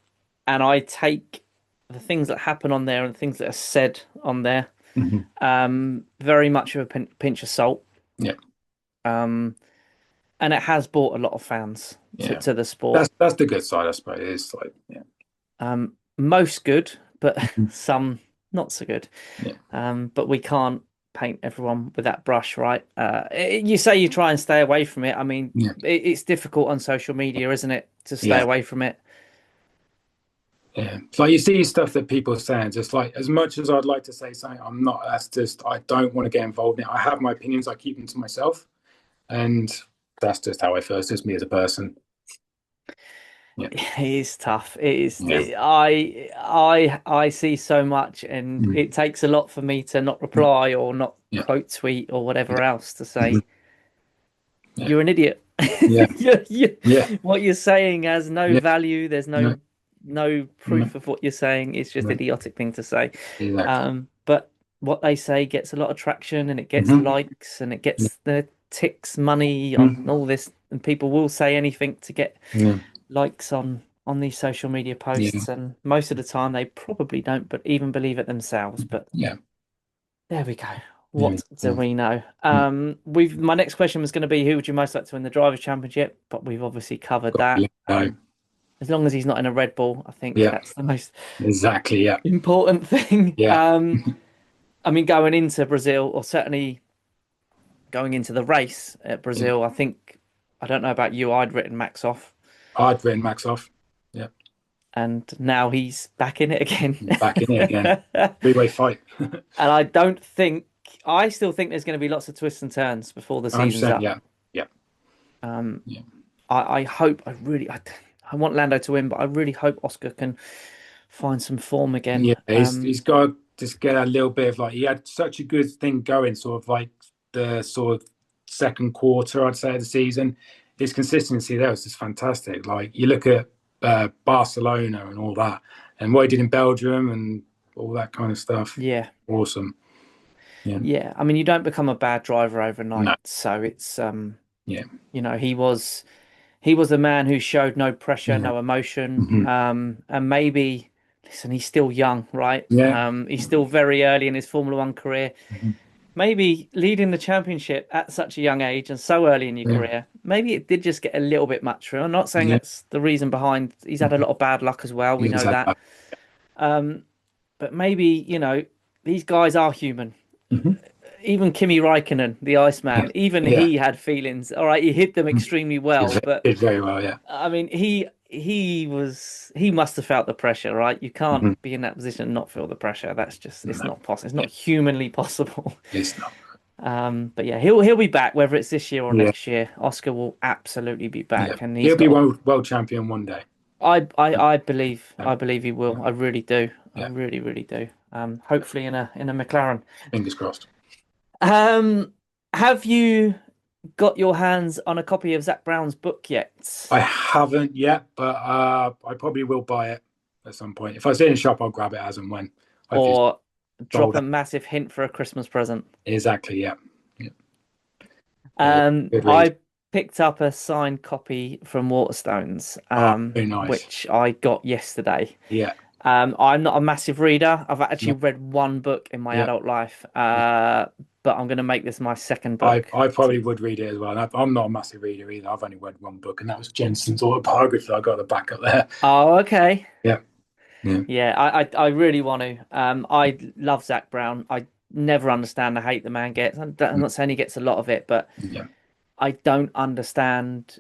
[SPEAKER 1] and I take the things that happen on there and the things that are said on there,
[SPEAKER 2] hmm
[SPEAKER 1] very much of a pinch of salt.
[SPEAKER 2] yeah,
[SPEAKER 1] Um, and it has brought a lot of fans
[SPEAKER 2] yeah.
[SPEAKER 1] to the sport.
[SPEAKER 2] That's the good side, I suppose. It's like, yeah,
[SPEAKER 1] Most good, but
[SPEAKER 2] mhm,
[SPEAKER 1] some not so good.
[SPEAKER 2] yeah,
[SPEAKER 1] But we can't paint everyone with that brush, right? You say you try and stay away from it. I mean,
[SPEAKER 2] yeah,
[SPEAKER 1] it's difficult on social media, isn't it, to stay
[SPEAKER 2] yeah.
[SPEAKER 1] away from it?
[SPEAKER 2] Yeah, it's like you see stuff that people are saying, just like as much as I'd like to say something, I'm not. That's just I don't want to get involved in it. I have my opinions, I keep them to myself, and that's just how I feel. It's just me as a person. Yeah,
[SPEAKER 1] It is tough. It is.
[SPEAKER 2] yeah,
[SPEAKER 1] I see so much, and
[SPEAKER 2] mm,
[SPEAKER 1] it takes a lot for me to not
[SPEAKER 2] mm,
[SPEAKER 1] reply or not
[SPEAKER 2] yeah,
[SPEAKER 1] quote tweet or
[SPEAKER 2] yeah,
[SPEAKER 1] whatever else to
[SPEAKER 2] mhm,
[SPEAKER 1] say
[SPEAKER 2] yeah,
[SPEAKER 1] you're an idiot.
[SPEAKER 2] yeah, yeah,
[SPEAKER 1] What you're saying has no
[SPEAKER 2] yeah,
[SPEAKER 1] value. There's
[SPEAKER 2] no,
[SPEAKER 1] no
[SPEAKER 2] no,
[SPEAKER 1] proof of what you're saying. It's just
[SPEAKER 2] no,
[SPEAKER 1] idiotic thing to say.
[SPEAKER 2] exactly.
[SPEAKER 1] But what they say gets a lot of traction and it gets
[SPEAKER 2] Hmm.
[SPEAKER 1] likes and it
[SPEAKER 2] Yeah,
[SPEAKER 1] gets the ticks money on
[SPEAKER 2] mm,
[SPEAKER 1] all this. And people will say anything to get
[SPEAKER 2] yeah,
[SPEAKER 1] likes on these social media
[SPEAKER 2] yeah,
[SPEAKER 1] posts. And most of the time they probably don't but even believe it themselves. But
[SPEAKER 2] yeah,
[SPEAKER 1] there we go.
[SPEAKER 2] yeah,
[SPEAKER 1] What do
[SPEAKER 2] yeah,
[SPEAKER 1] we know?
[SPEAKER 2] mm.
[SPEAKER 1] We've my next question was going to be who would you most like to win the Drivers' Championship, but we've obviously covered
[SPEAKER 2] Got to
[SPEAKER 1] that.
[SPEAKER 2] let go.
[SPEAKER 1] As long as he's not in a Red Bull, I think
[SPEAKER 2] Yeah,
[SPEAKER 1] that's the most
[SPEAKER 2] exactly. Yeah,
[SPEAKER 1] important thing.
[SPEAKER 2] yeah.
[SPEAKER 1] I mean, going into Brazil, or certainly going into the race at
[SPEAKER 2] Yeah.
[SPEAKER 1] Brazil, I don't know about you, I'd written Max off,
[SPEAKER 2] I'd written Max off. Yeah,
[SPEAKER 1] and now he's back in it again.
[SPEAKER 2] back in it again. Three-way fight.
[SPEAKER 1] And I don't think I still think there's going to be lots of twists and turns before the season's
[SPEAKER 2] 100%.
[SPEAKER 1] up.
[SPEAKER 2] Yeah. Yeah.
[SPEAKER 1] Um,
[SPEAKER 2] Yeah.
[SPEAKER 1] I hope, I want Lando to win, but I really hope Oscar can find some form again.
[SPEAKER 2] Yeah. He's got to just get a little bit of like, he had such a good thing going, sort of like the sort of second quarter, I'd say, of the season. His consistency there was just fantastic. Like, you look at Barcelona and all that, and what he did in Belgium and all that kind of stuff.
[SPEAKER 1] Yeah,
[SPEAKER 2] Awesome. Yeah.
[SPEAKER 1] yeah. I mean, you don't become a bad driver overnight,
[SPEAKER 2] No.
[SPEAKER 1] so it's
[SPEAKER 2] Yeah.
[SPEAKER 1] he was a man who showed no pressure,
[SPEAKER 2] Yeah.
[SPEAKER 1] no emotion.
[SPEAKER 2] Hmm.
[SPEAKER 1] And maybe, listen, he's still young, right?
[SPEAKER 2] Yeah.
[SPEAKER 1] He's still very early in his Formula One career.
[SPEAKER 2] Hmm.
[SPEAKER 1] Maybe leading the championship at such a young age and so early in your
[SPEAKER 2] Yeah.
[SPEAKER 1] career, maybe it did just get a little bit much for him. I'm not saying
[SPEAKER 2] Yeah.
[SPEAKER 1] that's the reason behind. He's had a lot of bad luck as well. We
[SPEAKER 2] He has
[SPEAKER 1] know
[SPEAKER 2] had
[SPEAKER 1] that.
[SPEAKER 2] that.
[SPEAKER 1] Um, but maybe, these guys are human.
[SPEAKER 2] Hmm.
[SPEAKER 1] Even Kimi Raikkonen, the
[SPEAKER 2] Yeah.
[SPEAKER 1] Iceman, even
[SPEAKER 2] Yeah.
[SPEAKER 1] he had feelings. All right, he hid them
[SPEAKER 2] Mhm.
[SPEAKER 1] extremely well, but
[SPEAKER 2] Did very well. Yeah.
[SPEAKER 1] I mean, he must have felt the pressure, right? You
[SPEAKER 2] Hmm.
[SPEAKER 1] can't be in that position and not feel the pressure. That's just it's
[SPEAKER 2] No.
[SPEAKER 1] not possible. It's
[SPEAKER 2] Yeah.
[SPEAKER 1] not humanly possible.
[SPEAKER 2] It's not.
[SPEAKER 1] But yeah, he'll be back whether it's this year or
[SPEAKER 2] Yeah.
[SPEAKER 1] next year. Oscar will absolutely be
[SPEAKER 2] Yeah.
[SPEAKER 1] back, and he's
[SPEAKER 2] He'll be
[SPEAKER 1] got.
[SPEAKER 2] world champion one day.
[SPEAKER 1] I
[SPEAKER 2] Yeah.
[SPEAKER 1] believe he will.
[SPEAKER 2] Yeah.
[SPEAKER 1] I really do. I
[SPEAKER 2] Yeah.
[SPEAKER 1] really, really do. Hopefully in a McLaren.
[SPEAKER 2] Fingers crossed.
[SPEAKER 1] Um, have you got your hands on a copy of Zak Brown's book yet?
[SPEAKER 2] I haven't yet, but I probably will buy it at some point. If I see it in a shop, I'll grab it as and when. Hopefully, it's
[SPEAKER 1] Or drop
[SPEAKER 2] sold
[SPEAKER 1] a
[SPEAKER 2] out.
[SPEAKER 1] massive hint for a Christmas present?
[SPEAKER 2] Exactly. Yeah. Yeah. Yeah. Good read.
[SPEAKER 1] I picked up a signed copy from Waterstones,
[SPEAKER 2] Oh, very nice.
[SPEAKER 1] which I got yesterday.
[SPEAKER 2] Yeah.
[SPEAKER 1] I'm not a massive reader. I've actually
[SPEAKER 2] No,
[SPEAKER 1] read one book in my
[SPEAKER 2] yeah.
[SPEAKER 1] adult life,
[SPEAKER 2] Yeah.
[SPEAKER 1] but I'm going to make this my second
[SPEAKER 2] I,
[SPEAKER 1] book.
[SPEAKER 2] I probably would read it as well. And I'm not a massive reader either. I've only read one book, and that was Jensen's autobiography. I got the back up there.
[SPEAKER 1] Oh, okay.
[SPEAKER 2] Yeah. Yeah.
[SPEAKER 1] Yeah, I really want to. I love Zak Brown. I never understand the hate the man gets. I'm not saying he gets a lot of it, but
[SPEAKER 2] Yeah.
[SPEAKER 1] I don't understand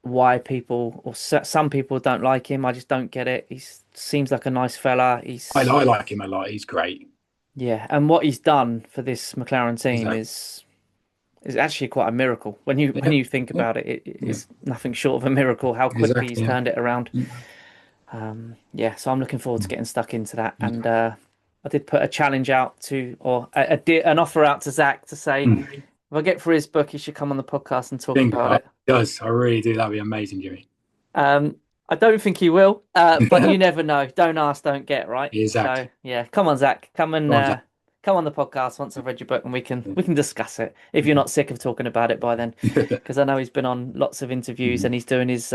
[SPEAKER 1] why people or some people don't like him. I just don't get it. He seems like a nice fella.
[SPEAKER 2] I like him a lot. He's great.
[SPEAKER 1] Yeah, and what he's done for this McLaren team
[SPEAKER 2] Exactly.
[SPEAKER 1] is actually quite a miracle. When
[SPEAKER 2] Yeah.
[SPEAKER 1] you think
[SPEAKER 2] Yeah.
[SPEAKER 1] about it, it
[SPEAKER 2] Yeah.
[SPEAKER 1] is nothing short of a miracle how quickly he's
[SPEAKER 2] Exactly. Yeah.
[SPEAKER 1] turned it around.
[SPEAKER 2] Yeah.
[SPEAKER 1] Yeah, so I'm looking forward to getting stuck into that. And
[SPEAKER 2] Yeah.
[SPEAKER 1] I did put a challenge out to, or an offer out to Zach to say,
[SPEAKER 2] Mm.
[SPEAKER 1] if I get through his book, he should come on the podcast and talk
[SPEAKER 2] Think
[SPEAKER 1] about
[SPEAKER 2] about
[SPEAKER 1] it.
[SPEAKER 2] it. Does. I really do. That'd be amazing, Jimmy.
[SPEAKER 1] I don't think he will, but you never know. Don't ask, don't get, right? So
[SPEAKER 2] Exactly.
[SPEAKER 1] yeah, come on, Zach,
[SPEAKER 2] Go on, Zach.
[SPEAKER 1] come on the podcast once I've read your book, and we can discuss it if you're not sick of talking about it by then, because I know he's been on lots of interviews and he's doing his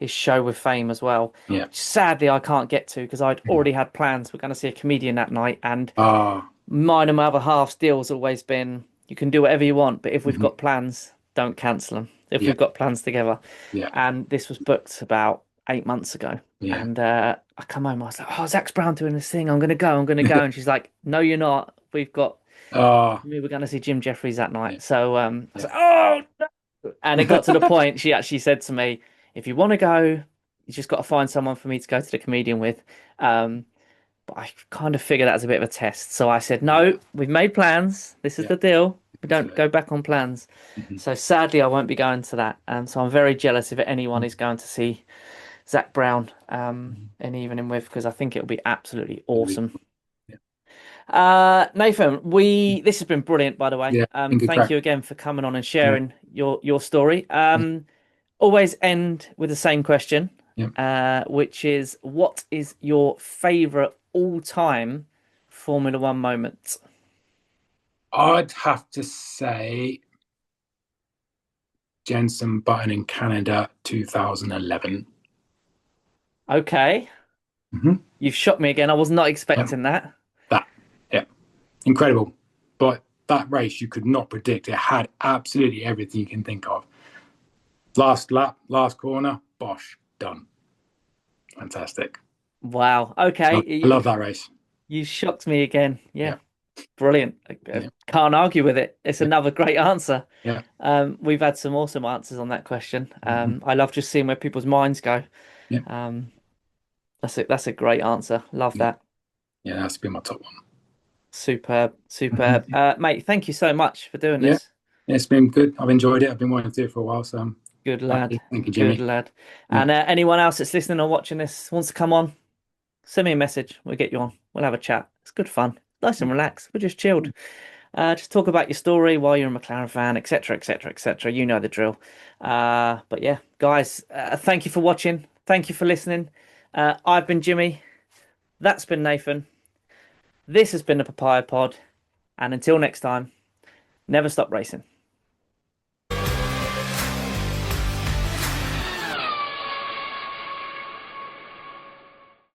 [SPEAKER 1] show with Fame as well.
[SPEAKER 2] Yeah.
[SPEAKER 1] Sadly, I can't get to because I'd already had plans. We're going to see a comedian that night, and
[SPEAKER 2] Ah.
[SPEAKER 1] mine and my other half's deal's always been you can do whatever you want, but if we've
[SPEAKER 2] Mhm.
[SPEAKER 1] got plans, don't cancel them. If
[SPEAKER 2] Yeah.
[SPEAKER 1] we've got plans together.
[SPEAKER 2] Yeah.
[SPEAKER 1] And this was booked about 8 months ago.
[SPEAKER 2] Yeah.
[SPEAKER 1] And I come home, I was like, oh, Zach Brown doing this thing. I'm going to go. I'm going to go. And she's like, no, you're not.
[SPEAKER 2] Ah.
[SPEAKER 1] We were going to see Jim Jeffries that
[SPEAKER 2] Yeah.
[SPEAKER 1] night. So I was
[SPEAKER 2] Yeah.
[SPEAKER 1] like, oh, no. And it got to the point she actually said to me, if you want to go, you just got to find someone for me to go to the comedian with. But I kind of figured that was a bit of a test. So I said,
[SPEAKER 2] Yeah.
[SPEAKER 1] no, we've made plans. This is
[SPEAKER 2] Yeah.
[SPEAKER 1] the deal. We don't
[SPEAKER 2] Absolutely.
[SPEAKER 1] go back on plans.
[SPEAKER 2] Mhm.
[SPEAKER 1] So sadly, I won't be going to that. So I'm very jealous if anyone is going to see Zak Brown
[SPEAKER 2] Mhm.
[SPEAKER 1] an evening with because I think it'll be absolutely
[SPEAKER 2] Really
[SPEAKER 1] awesome.
[SPEAKER 2] cool. Yeah.
[SPEAKER 1] Nathan, this has been brilliant, by the way.
[SPEAKER 2] Yeah. Been good
[SPEAKER 1] Thank
[SPEAKER 2] crack.
[SPEAKER 1] you again for coming on and
[SPEAKER 2] Yeah.
[SPEAKER 1] sharing your story.
[SPEAKER 2] Yeah.
[SPEAKER 1] Always end with the same question,
[SPEAKER 2] Yeah.
[SPEAKER 1] which is, what is your favorite all-time Formula One moment?
[SPEAKER 2] I'd have to say Jensen Button in Canada 2011.
[SPEAKER 1] Okay,
[SPEAKER 2] Hmm.
[SPEAKER 1] you've shocked me again. I was not
[SPEAKER 2] Yeah.
[SPEAKER 1] expecting that.
[SPEAKER 2] That. Yeah. Incredible. But that race, you could not predict. It had absolutely everything you can think of. Last lap, last corner, bosh, done. Fantastic.
[SPEAKER 1] Wow.
[SPEAKER 2] I
[SPEAKER 1] Okay,
[SPEAKER 2] love that race.
[SPEAKER 1] you shocked me again.
[SPEAKER 2] Yeah.
[SPEAKER 1] Yeah, brilliant. I
[SPEAKER 2] Yeah.
[SPEAKER 1] can't argue with it. It's
[SPEAKER 2] Yeah.
[SPEAKER 1] another great answer.
[SPEAKER 2] Yeah.
[SPEAKER 1] We've had some awesome answers on that question.
[SPEAKER 2] Hmm.
[SPEAKER 1] I love just seeing where people's minds go.
[SPEAKER 2] Yeah.
[SPEAKER 1] Um, that's it. That's a great answer. Love
[SPEAKER 2] Yeah.
[SPEAKER 1] that.
[SPEAKER 2] Yeah. That's been my top one.
[SPEAKER 1] Superb, superb. Mate, thank you so much for doing
[SPEAKER 2] Yeah,
[SPEAKER 1] this.
[SPEAKER 2] it's been good. I've enjoyed it. I've been wanting to do it for a while, so I'm
[SPEAKER 1] Good lad.
[SPEAKER 2] happy. Thank you,
[SPEAKER 1] Good
[SPEAKER 2] Jimmy.
[SPEAKER 1] lad.
[SPEAKER 2] Yeah.
[SPEAKER 1] And anyone else that's listening or watching this wants to come on, send me a message. We'll get you on. We'll have a chat. It's good fun. Nice and relaxed. We're just chilled. Just talk about your story, why you're a McLaren fan, etc., etc., etc. You know the drill. But yeah, guys, thank you for watching. Thank you for listening. I've been Jimmy. That's been Nathan. This has been the Papaya Pod. And until next time, never stop racing.